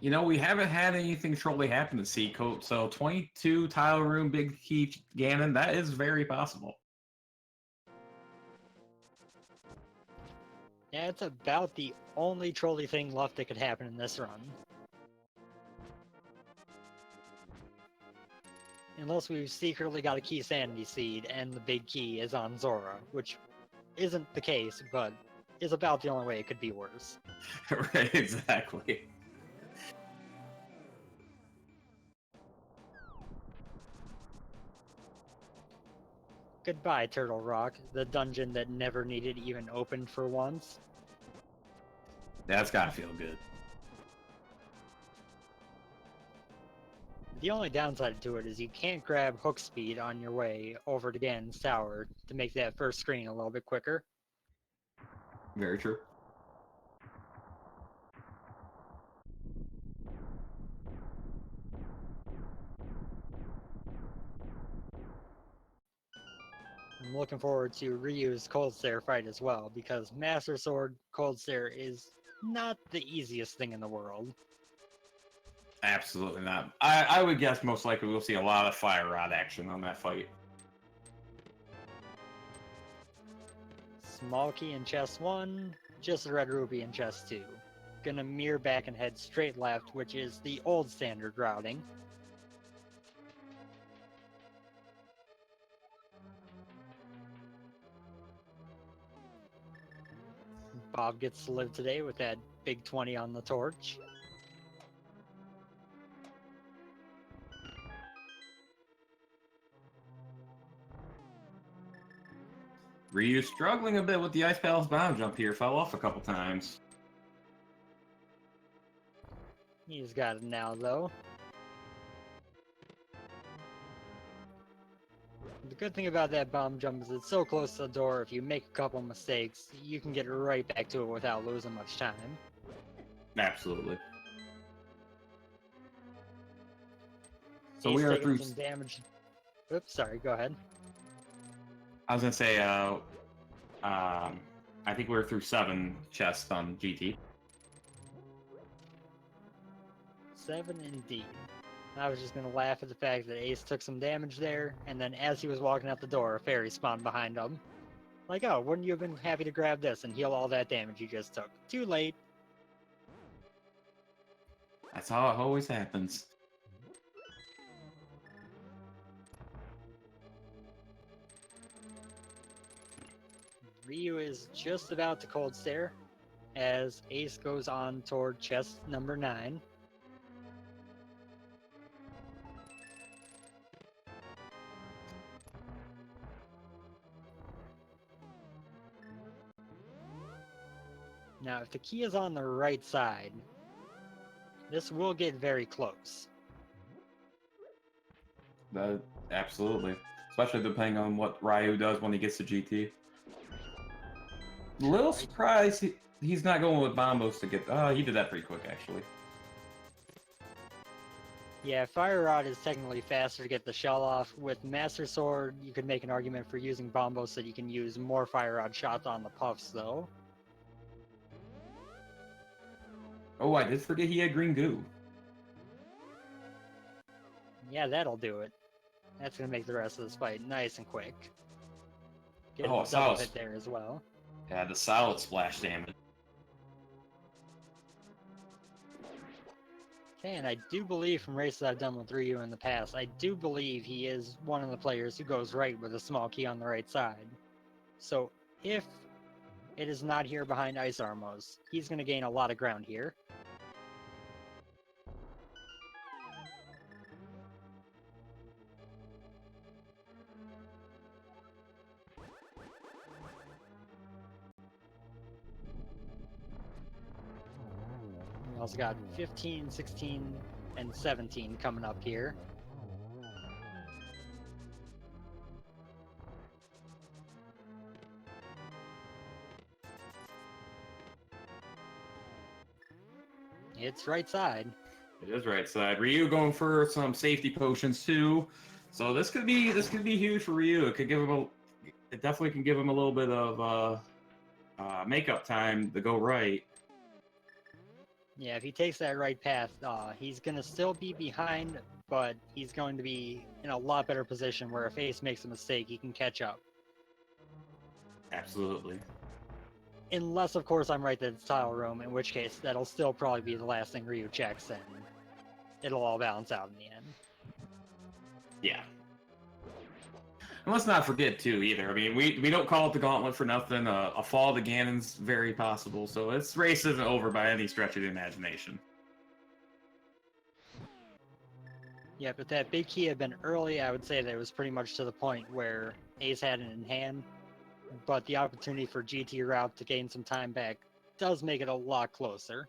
You know, we haven't had anything truly happen to Seacoat, so 22 Tile Room Big Key Ganon, that is very possible. Yeah, it's about the only trolly thing left that could happen in this run. Unless we've secretly got a Key Sanity Seed and the big key is on Zora, which isn't the case, but is about the only way it could be worse. Right, exactly. Goodbye, Turtle Rock, the dungeon that never needed even opened for once. That's gotta feel good. The only downside to it is you can't grab hook speed on your way over to Ganon's Tower to make that first screen a little bit quicker. Very true. I'm looking forward to Ryu's Cold Stare fight as well, because Master Sword Cold Stare is not the easiest thing in the world. Absolutely not. I would guess most likely we'll see a lot of fire rod action on that fight. Small key in chest 1, just a red rupee in chest 2. Gonna mirror back and head straight left, which is the old standard routing. Bob gets to live today with that big 20 on the torch. Ryu struggling a bit with the Ice Palace bomb jump here, fell off a couple times. He's got it now, though. The good thing about that bomb jump is it's so close to the door, if you make a couple mistakes, you can get right back to it without losing much time. Absolutely. So Ace we are taking through... some damage. Oops, sorry, go ahead. I was gonna say, I think we're through 7 chests on GT. 7 indeed. I was just gonna laugh at the fact that Ace took some damage there, and then as he was walking out the door, a fairy spawned behind him. Like, oh, wouldn't you have been happy to grab this and heal all that damage you just took? Too late. That's how it always happens. Ryu is just about to cold stare. as Ace goes on toward chest number 9. Now, if the key is on the right side, this will get very close. Absolutely. Especially depending on what Ryu does when he gets to GT. A little surprised he's not going with Bombos to get... Oh, he did that pretty quick, actually. Yeah, Fire Rod is technically faster to get the shell off. With Master Sword, you could make an argument for using Bombos so that you can use more Fire Rod shots on the puffs, though. Oh, I did forget he had green goo. Yeah, that'll do it. That's going to make the rest of this fight nice and quick. Get Oh, a double hit there as well. Yeah, the solid splash damage. Okay, and I do believe from races I've done with Ryu in the past, I do believe he is one of the players who goes right with a small key on the right side. So if it is not here behind Ice Armos, he's going to gain a lot of ground here. We also got 15, 16, and 17 coming up here. It's right side. It is right side. Ryu going for some safety potions too. So this could be huge for Ryu. It definitely can give him a little bit of makeup time to go right. Yeah, if he takes that right path, he's going to still be behind, but he's going to be in a lot better position where if Ace makes a mistake, he can catch up. Absolutely. Unless, of course, I'm right that it's tile room, in which case that'll still probably be the last thing Ryu checks, and it'll all balance out in the end. Yeah. And let's not forget, too, either. I mean, we don't call it the gauntlet for nothing. A fall to Ganon's very possible, so this race isn't over by any stretch of the imagination. Yeah, but that big key had been early. I would say that it was pretty much to the point where Ace had it in hand, but the opportunity for GT Route to gain some time back does make it a lot closer.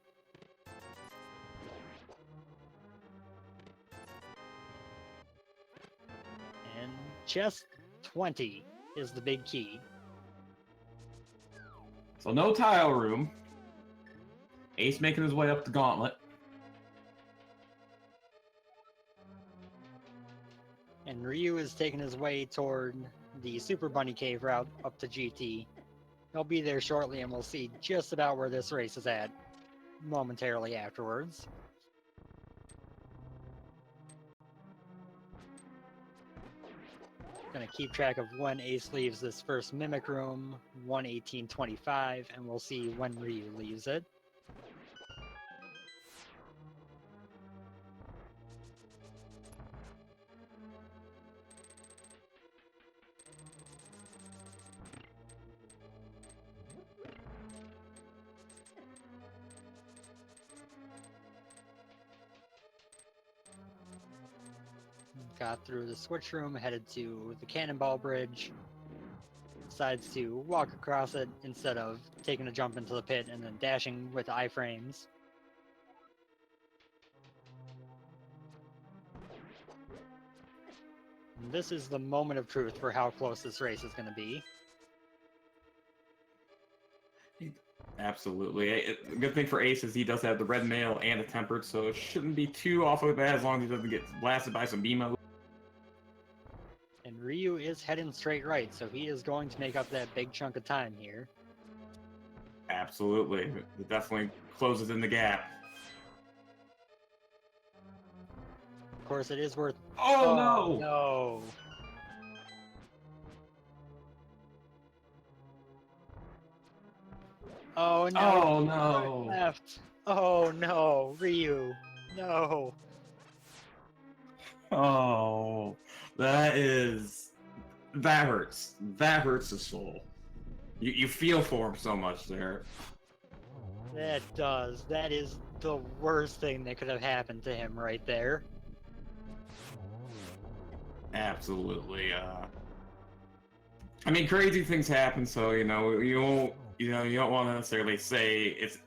And chest 20 is the big key. So no tile room. Ace making his way up the gauntlet. And Ryu is taking his way toward the Super Bunny Cave route up to GT. He'll be there shortly, and we'll see just about where this race is at momentarily afterwards. Gonna keep track of when Ace leaves this first Mimic Room, 1:18:25, and we'll see when Ryu leaves it. Got through the switch room, headed to the Cannonball Bridge. Decides to walk across it instead of taking a jump into the pit and then dashing with iframes. And this is the moment of truth for how close this race is going to be. Absolutely. A good thing for Ace is he does have the red mail and a tempered, so it shouldn't be too off of that as long as he doesn't get blasted by some BMO. And Ryu is heading straight right, so he is going to make up that big chunk of time here. Absolutely. It definitely closes in the gap. Of course, it is worth... Oh, no! No! Oh no! Oh no! Left! Oh no! Ryu! No! Oh, that hurts. That hurts the soul. You feel for him so much there. That does. That is the worst thing that could have happened to him right there. Absolutely. I mean, crazy things happen, so you won't, you don't want to necessarily say it's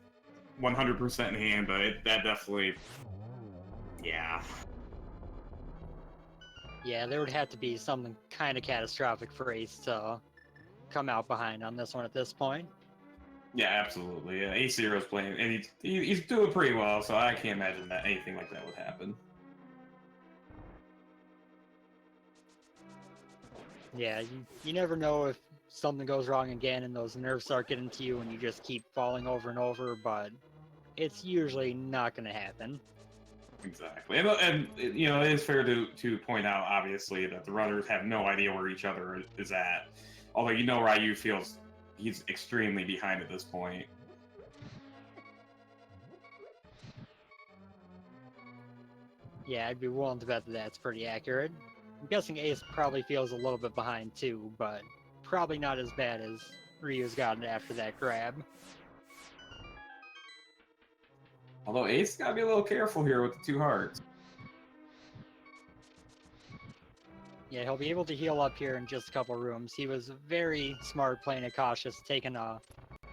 100% in hand, but that definitely, yeah. Yeah, there would have to be something kind of catastrophic for Ace to come out behind on this one at this point. Yeah, absolutely. Yeah, AceZero's playing, and he's doing pretty well, so I can't imagine that anything like that would happen. Yeah, you never know if something goes wrong again and those nerves start getting to you and you just keep falling over and over, but it's usually not going to happen. Exactly, and it is fair to point out, obviously, that the runners have no idea where each other is at. Although Ryu feels he's extremely behind at this point. Yeah, I'd be willing to bet that that's pretty accurate. I'm guessing Ace probably feels a little bit behind too, but probably not as bad as Ryu's gotten after that grab. Although Ace gotta be a little careful here with the two hearts. Yeah, he'll be able to heal up here in just a couple rooms. He was very smart playing it cautious, taking a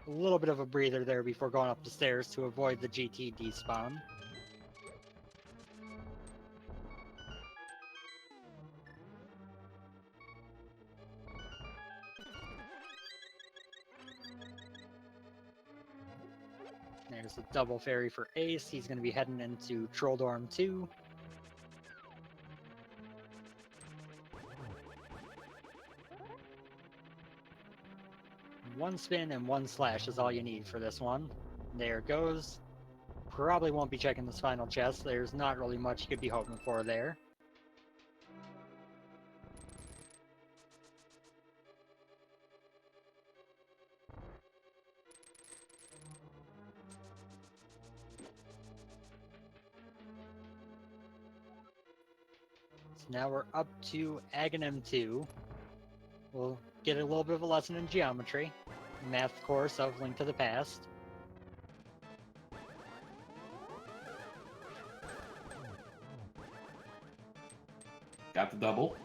little bit of a breather there before going up the stairs to avoid the GT despawn. There's a double fairy for Ace. He's going to be heading into Troll Dorm 2. One spin and one slash is all you need for this one. There it goes. Probably won't be checking this final chest. There's not really much you could be hoping for there. So now we're up to Aghanim 2. We'll get a little bit of a lesson in geometry. Math course of Link to the Past. Got the double.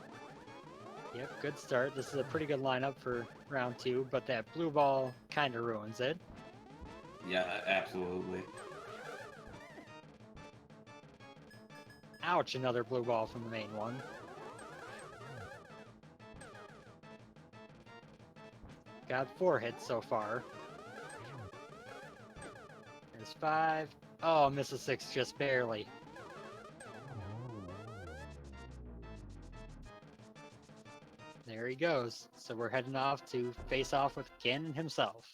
Yep, good start. This is a pretty good lineup for round 2, but that blue ball kind of ruins it. Yeah, absolutely. Ouch, another blue ball from the main one. Got 4 hits so far. There's 5. Oh, misses 6 just barely. There he goes. So we're heading off to face off with Ganon himself.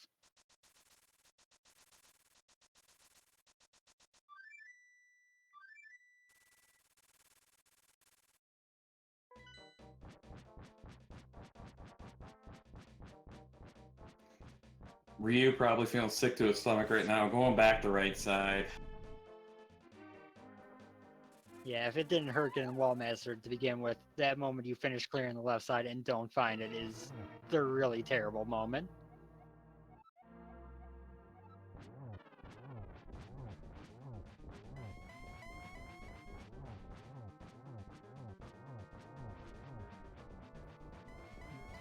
Ryu probably feeling sick to his stomach right now, going back the right side. Yeah, if it didn't hurt getting wall mastered to begin with, that moment you finish clearing the left side and don't find it is the really terrible moment.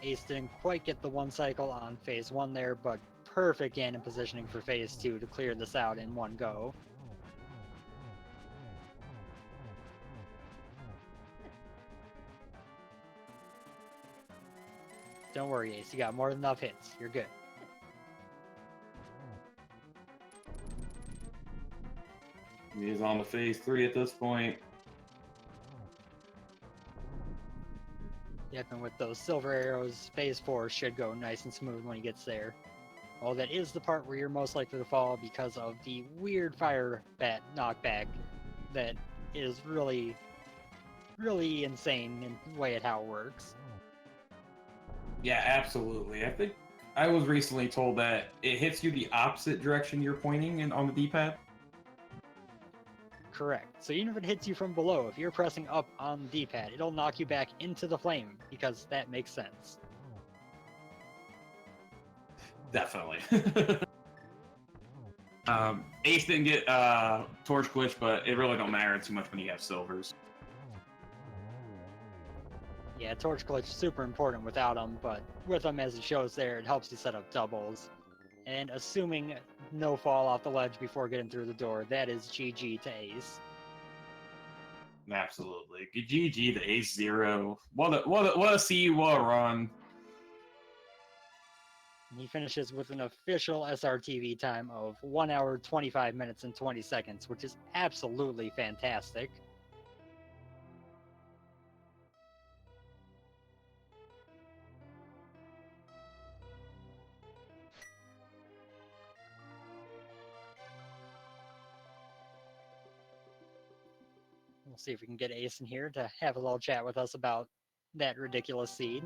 Ace didn't quite get the one cycle on phase 1 there, but perfect Ganon positioning for phase 2 to clear this out in one go. Don't worry, Ace, you got more than enough hits. You're good. He's on to phase 3 at this point. Yep, and with those silver arrows, phase 4 should go nice and smooth when he gets there. Well, that is the part where you're most likely to fall because of the weird fire bat knockback that is really, really insane in the way at how it works. Yeah, absolutely. I think I was recently told that it hits you the opposite direction you're pointing in on the D-pad. Correct. So even if it hits you from below, if you're pressing up on the D-pad, it'll knock you back into the flame, because that makes sense. Definitely. Ace didn't get torch glitch, but it really don't matter too much when you have silvers. Yeah, torch glitch super important without them, but with them as it shows there, it helps you set up doubles. And assuming no fall off the ledge before getting through the door, that is GG to Ace. Absolutely. GG to AceZero. What a C, what a run. He finishes with an official SRTV time of 1 hour, 25 minutes, and 20 seconds, which is absolutely fantastic. We'll see if we can get Ace in here to have a little chat with us about that ridiculous seed.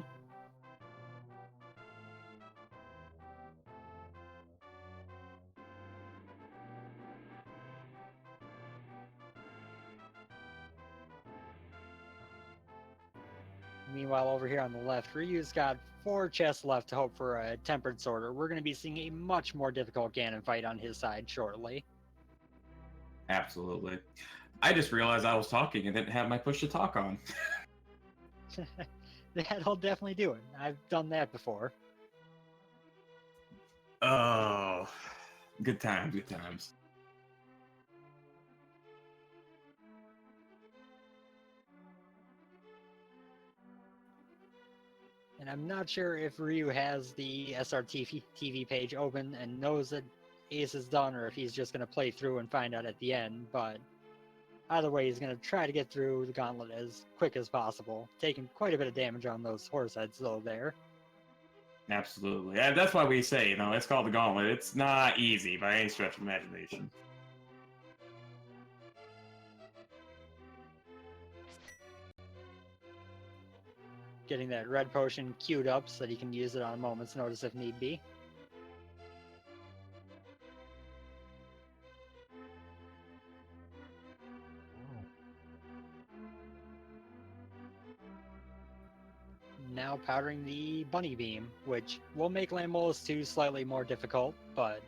Meanwhile, over here on the left, Ryu's got 4 chests left to hope for a tempered sorter. We're going to be seeing a much more difficult Ganon fight on his side shortly. Absolutely. I just realized I was talking and didn't have my push to talk on. That'll definitely do it. I've done that before. Oh, good times, good times. And I'm not sure if Ryu has the SRT TV page open and knows that Ace is done, or if he's just going to play through and find out at the end, but either way, he's going to try to get through the gauntlet as quick as possible, taking quite a bit of damage on those horse heads, though, there. Absolutely. Yeah, that's why we say, it's called the gauntlet. It's not easy by any stretch of imagination. Getting that red potion queued up so that he can use it on a moment's notice if need be. Now powdering the bunny beam, which will make Lamola's 2 slightly more difficult, but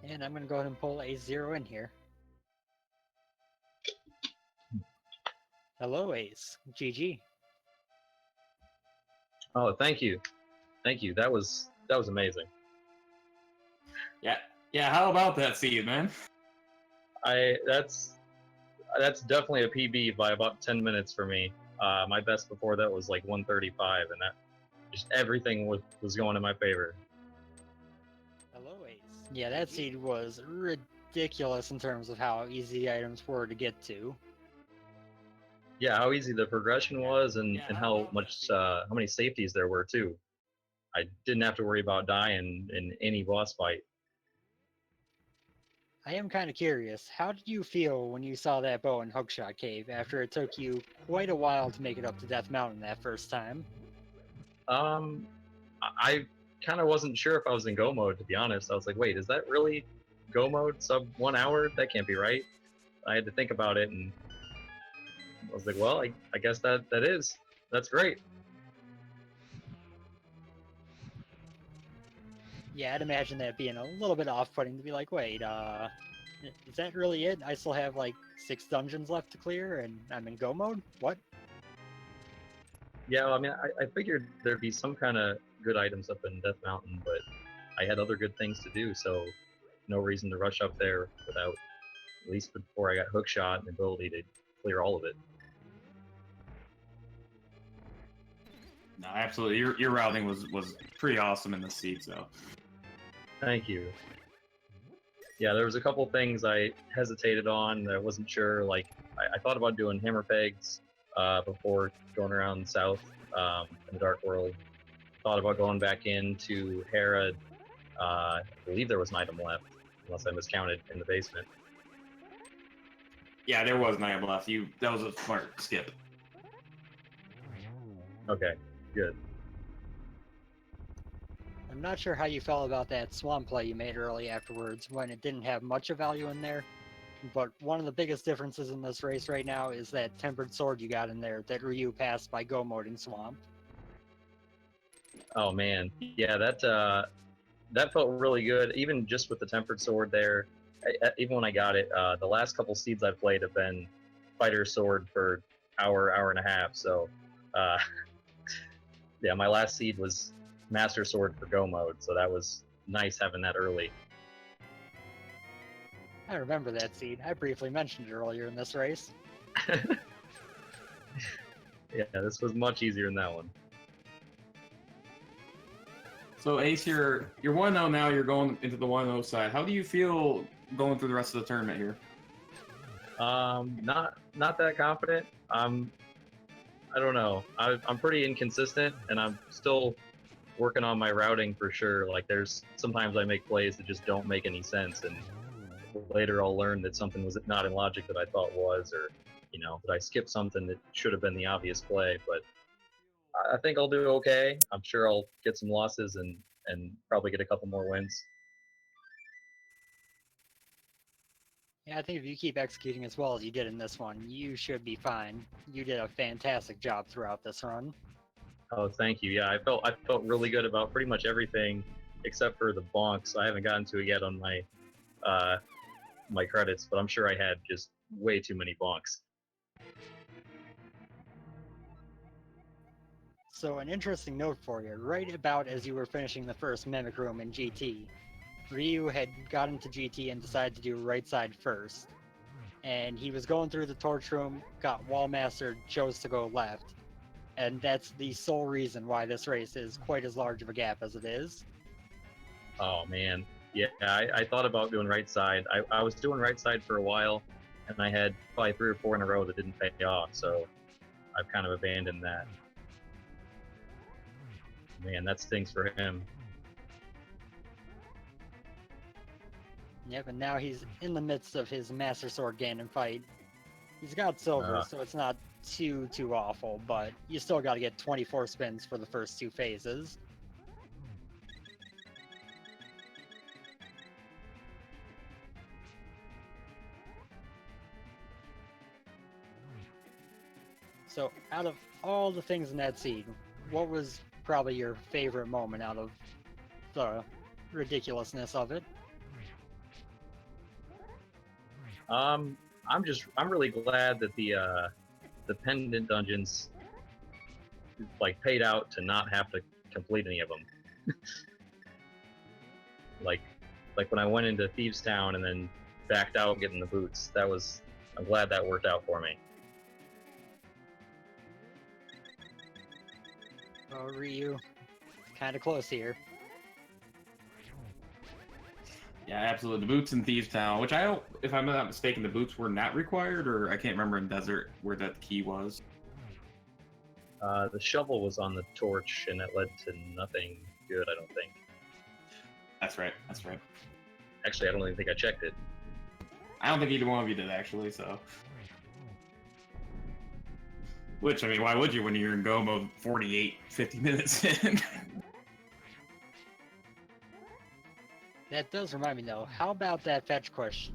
and I'm going to go ahead and pull AceZero in here. Hello, Ace. GG. Oh, thank you. That was amazing. Yeah, how about that seed, man? That's definitely a PB by about 10 minutes for me. My best before that was like 135, and that just everything was going in my favor. Hello, Ace. Yeah, that seed was ridiculous in terms of how easy the items were to get to. Yeah, how easy the progression was, and how many safeties there were too. I didn't have to worry about dying in any boss fight. I am kind of curious, how did you feel when you saw that bow in Hookshot Cave after it took you quite a while to make it up to Death Mountain that first time? I kind of wasn't sure if I was in go mode, to be honest. I was like, wait, is that really go mode sub 1 hour? That can't be right. I had to think about it, and I was like, well, I guess that is. That's great. Yeah, I'd imagine that being a little bit off-putting to be like, wait, is that really it? I still have like 6 dungeons left to clear and I'm in go mode? What? Yeah, well, I mean, I figured there'd be some kind of good items up in Death Mountain, but I had other good things to do, so no reason to rush up there without, at least before I got hookshot, and the ability to clear all of it. No, absolutely. Your routing was pretty awesome in the seed, so. Thank you. Yeah, there was a couple things I hesitated on that I wasn't sure. Like, I thought about doing hammer pegs before going around south in the Dark World. Thought about going back into Hera. I believe there was an item left, unless I miscounted in the basement. Yeah, there was an item left. That was a smart skip. Okay, good. I'm not sure how you felt about that swan play you made early afterwards when it didn't have much of value in there. But one of the biggest differences in this race right now is that tempered sword you got in there that Ryu passed by go-moding Swamp. Oh man, yeah, that felt really good. Even just with the tempered sword there, even when I got it, the last couple seeds I've played have been fighter sword for hour and a half. So, uh, yeah, my last seed was master sword for go mode. So that was nice having that early. I remember that seed. I briefly mentioned it earlier in this race. Yeah, this was much easier than that one. So Ace, you're 1-0 now. You're going into the 1-0 side. How do you feel going through the rest of the tournament here? Not that confident. I don't know. I'm pretty inconsistent, and I'm still working on my routing for sure. Like, there's sometimes I make plays that just don't make any sense, and later I'll learn that something was not in logic that I thought was, or that I skipped something that should have been the obvious play. But I think I'll do okay. I'm sure I'll get some losses and probably get a couple more wins. Yeah, I think if you keep executing as well as you did in this one, you should be fine. You did a fantastic job throughout this run. Oh, thank you. Yeah, I felt really good about pretty much everything except for the bonks. I haven't gotten to it yet on my credits, but I'm sure I had just way too many bonks. So an interesting note for you, right about as you were finishing the first Mimic Room in GT, Ryu had got into GT and decided to do right side first. And he was going through the torch room, got wall mastered, chose to go left. And that's the sole reason why this race is quite as large of a gap as it is. Oh man, yeah, I thought about doing right side. I was doing right side for a while, and I had probably 3 or 4 in a row that didn't pay off, so I've kind of abandoned that. Man, that stings for him. Yep, and now he's in the midst of his Master Sword Ganon fight. He's got silver, so it's not too awful, but you still got to get 24 spins for the first 2 phases. So, out of all the things in that seed, what was probably your favorite moment out of the ridiculousness of it? I'm really glad that the pendant dungeons like paid out to not have to complete any of them. like when I went into Thieves Town and then backed out getting the boots. I'm glad that worked out for me. Oh, Ryu, kind of close here. Yeah, absolutely. The boots in Thieves Town, which I don't, if I'm not mistaken, the boots were not required, or I can't remember in Desert where that key was. The shovel was on the torch, and that led to nothing good, I don't think. That's right. That's right. Actually, I don't even think I checked it. I don't think either one of you did, actually, so. Which, I mean, why would you when you're in go mode 50 minutes in? That does remind me, though. How about that fetch quest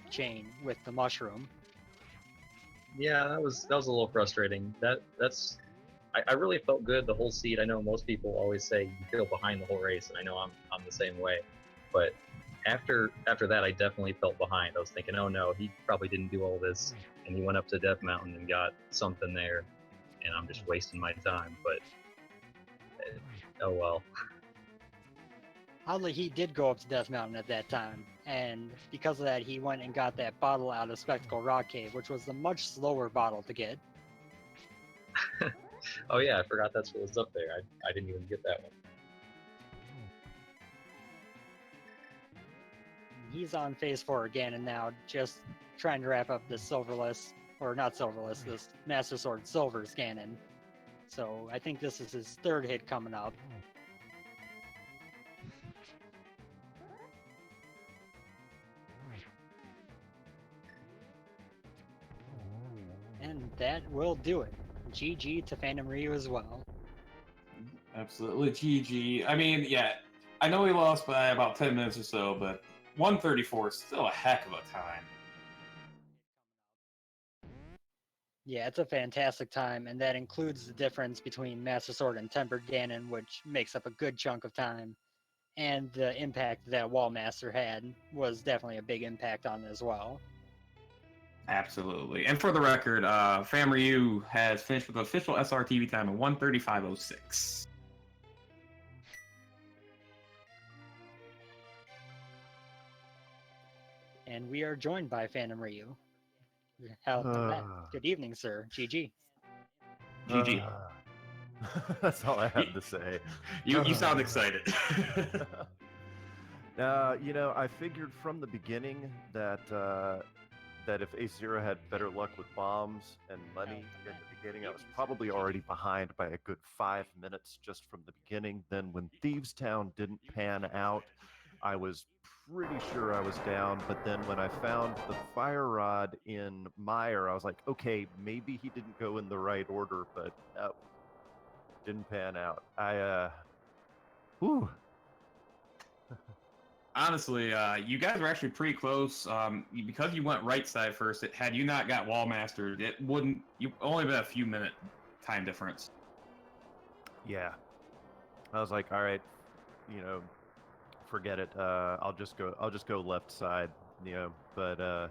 chain with the mushroom? Yeah, that was a little frustrating. I really felt good the whole seed. I know most people always say you feel behind the whole race, and I know I'm the same way. But after that, I definitely felt behind. I was thinking, oh no, he probably didn't do all this, and he went up to Death Mountain and got something there, and I'm just wasting my time. But oh well. Oddly, he did go up to Death Mountain at that time, and because of that, he went and got that bottle out of Spectacle Rock Cave, which was the much slower bottle to get. Oh yeah, I forgot that's what was up there. I didn't even get that one. He's on phase 4 again, and now just trying to wrap up this Silverless, or not Silverless, this Master Sword Silver Ganon. So I think this is his 3rd hit coming up. And that will do it. GG to PhantomRyu as well. Absolutely, GG. I mean, yeah, I know we lost by about 10 minutes or so, but 134 is still a heck of a time. Yeah, it's a fantastic time, and that includes the difference between Master Sword and Tempered Ganon, which makes up a good chunk of time. And the impact that Wall Master had was definitely a big impact on it as well. Absolutely. And for the record, PhantomRyu has finished with an official SRTV time of 135.06. And we are joined by PhantomRyu. Good evening, sir. GG. GG. That's all I have to say. You sound excited. I figured from the beginning that that if AceZero had better luck with bombs and money in the beginning, I was probably already behind by a good 5 minutes just from the beginning. Then when Thieves Town didn't pan out, I was pretty sure I was down. But then when I found the fire rod in Meyer, I was like, okay, maybe he didn't go in the right order, but didn't pan out. Whew. Honestly, you guys were actually pretty close. Because you went right side first, had you not got wall mastered, it wouldn't. You only been a few minute time difference. Yeah. I was like, all right, forget it. I'll just go left side, but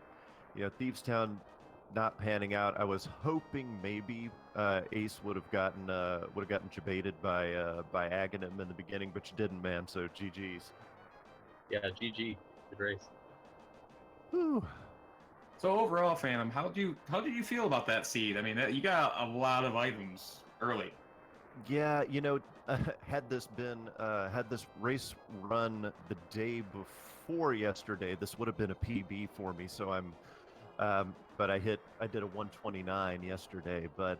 Thieves Town not panning out. I was hoping maybe Ace would have gotten jebaited by Aghanim in the beginning, but you didn't, man. So GG's. Yeah, GG. Good race. Whew. So overall, Phantom, how did you feel about that seed? I mean, you got a lot of items early. Yeah, had this race run the day before yesterday, this would have been a PB for me. So but I did a 129 yesterday. But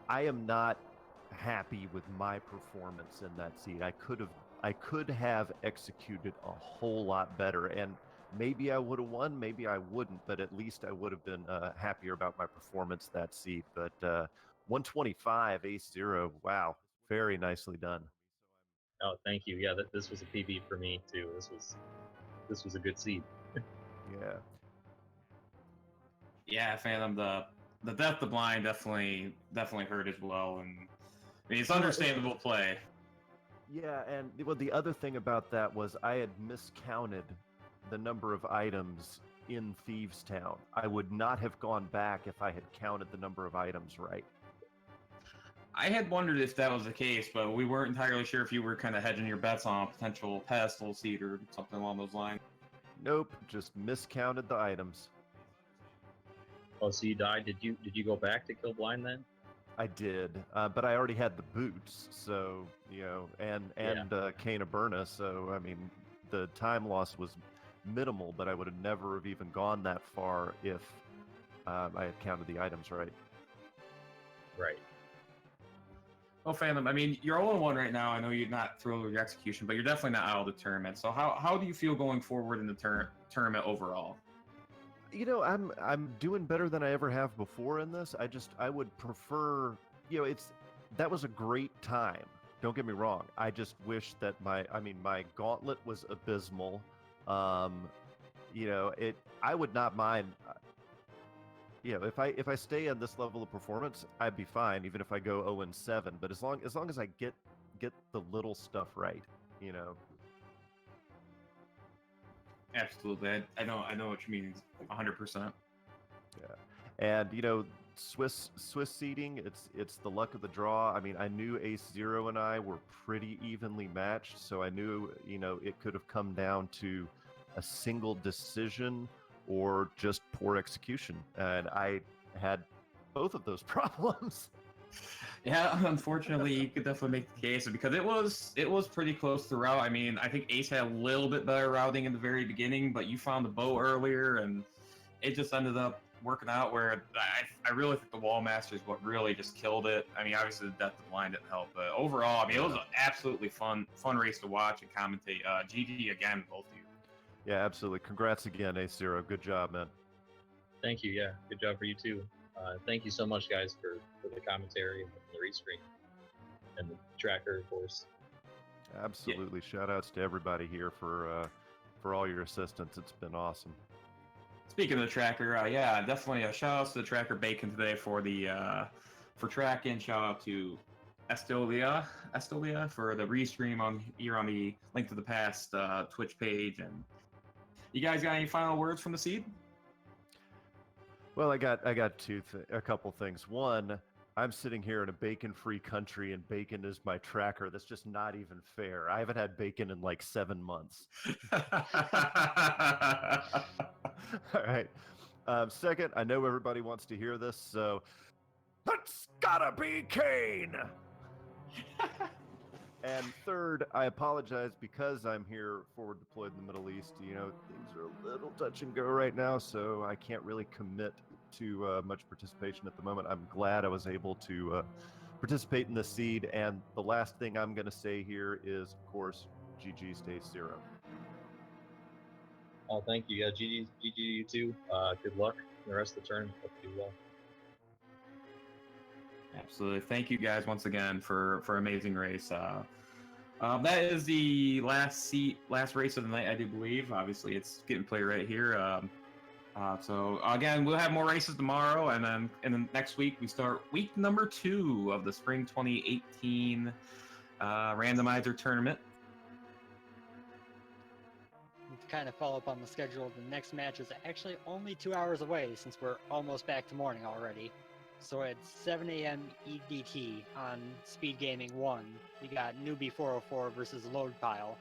I am not happy with my performance in that seed. I could have executed a whole lot better, and maybe I would have won, maybe I wouldn't, but at least I would have been happier about my performance that seed. But 125 AceZero, wow, very nicely done. Oh, thank you. Yeah, this was a PB for me too. This was a good seed. Yeah. Yeah, Phantom, the death to blind definitely hurt as well, and I mean it's understandable play. Yeah, and the other thing about that was I had miscounted the number of items in Thieves Town. I would not have gone back if I had counted the number of items right. I had wondered if that was the case, but we weren't entirely sure if you were kind of hedging your bets on a potential pedestal seed or something along those lines. Nope, just miscounted the items. Oh, so you died? Did you go back to kill blind then? I did, but I already had the boots, so and Cane of Burna, so I mean, the time loss was minimal, but I would have never have even gone that far if I had counted the items right. Right. Well, Phantom, I mean, you're 0-1 right now. I know you're not thrilled with your execution, but you're definitely not out of the tournament. So how do you feel going forward in the tournament overall? I'm doing better than I ever have before in this. I would prefer, that was a great time. Don't get me wrong. I just wish that my gauntlet was abysmal. I would not mind. If I stay on this level of performance, I'd be fine, even if I go 0-7. But as long as I get the little stuff right, Absolutely, I know what you mean, 100%. Yeah, and Swiss seeding, it's the luck of the draw. I mean, I knew AceZero and I were pretty evenly matched, so I knew it could have come down to a single decision or just poor execution, and I had both of those problems. Yeah, unfortunately, you could definitely make the case because it was pretty close throughout. I mean, I think Ace had a little bit better routing in the very beginning, but you found the bow earlier, and it just ended up working out where I really think the Wall Master is what really just killed it. I mean, obviously the death to blind didn't help, but overall, I mean, it was an absolutely fun race to watch and commentate. GG again, both of you. Yeah, absolutely. Congrats again, AceZero. Good job, man. Thank you. Yeah, good job for you too. Thank you so much, guys, for the commentary and the restream. and the tracker, of course. Absolutely. Shout outs to everybody here for all your assistance. It's been awesome. Speaking of the tracker, yeah, definitely a shout out to the tracker Bacon today for the for tracking. Shout out to Estolia for the restream on here on the Link to the Past Twitch page. And you guys got any final words from the seed? Well, I got a couple things. One, I'm sitting here in a bacon-free country, and bacon is my tracker. That's just not even fair. I haven't had bacon in like 7 months. All right. Second, I know everybody wants to hear this, so that's gotta be Kane. And third, I apologize because I'm here forward deployed in the Middle East. You know, things are a little touch and go right now, so I can't really commit to much participation at the moment. I'm glad I was able to participate in the seed. And the last thing I'm going to say here is, of course, GG stays zero. Oh, thank you. Yeah, GG you too. Good luck in the rest of the tournament. Hope you do well. Absolutely. Thank you guys once again for amazing race. That is the last race of the night, I do believe. Obviously, it's getting played right here. So again, we'll have more races tomorrow, and then next week we start week number 2 of the Spring 2018 Randomizer tournament. To kind of follow up on the schedule, the next match is actually only 2 hours away since we're almost back to morning already. So at 7 a.m. EDT on Speed Gaming 1, we got Newbie 404 versus Load Pile.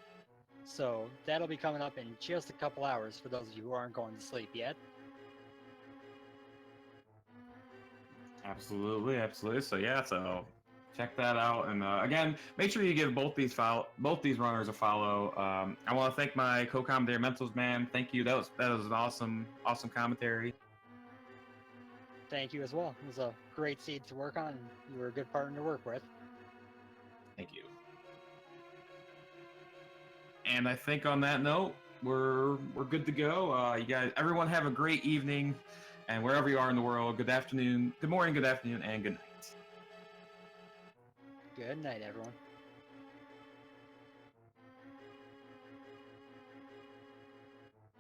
So that'll be coming up in just a couple hours for those of you who aren't going to sleep yet. Absolutely. So yeah, so check that out. And again, make sure you give both these runners a follow. I want to thank my co-commentator Mentals Man. Thank you. That was an awesome commentary. Thank you as well. It was a great seed to work on. You were a good partner to work with. Thank you. And I think on that note, we're good to go. You guys, everyone, have a great evening, and wherever you are in the world, good afternoon, good morning, good afternoon, and good night. Good night, everyone.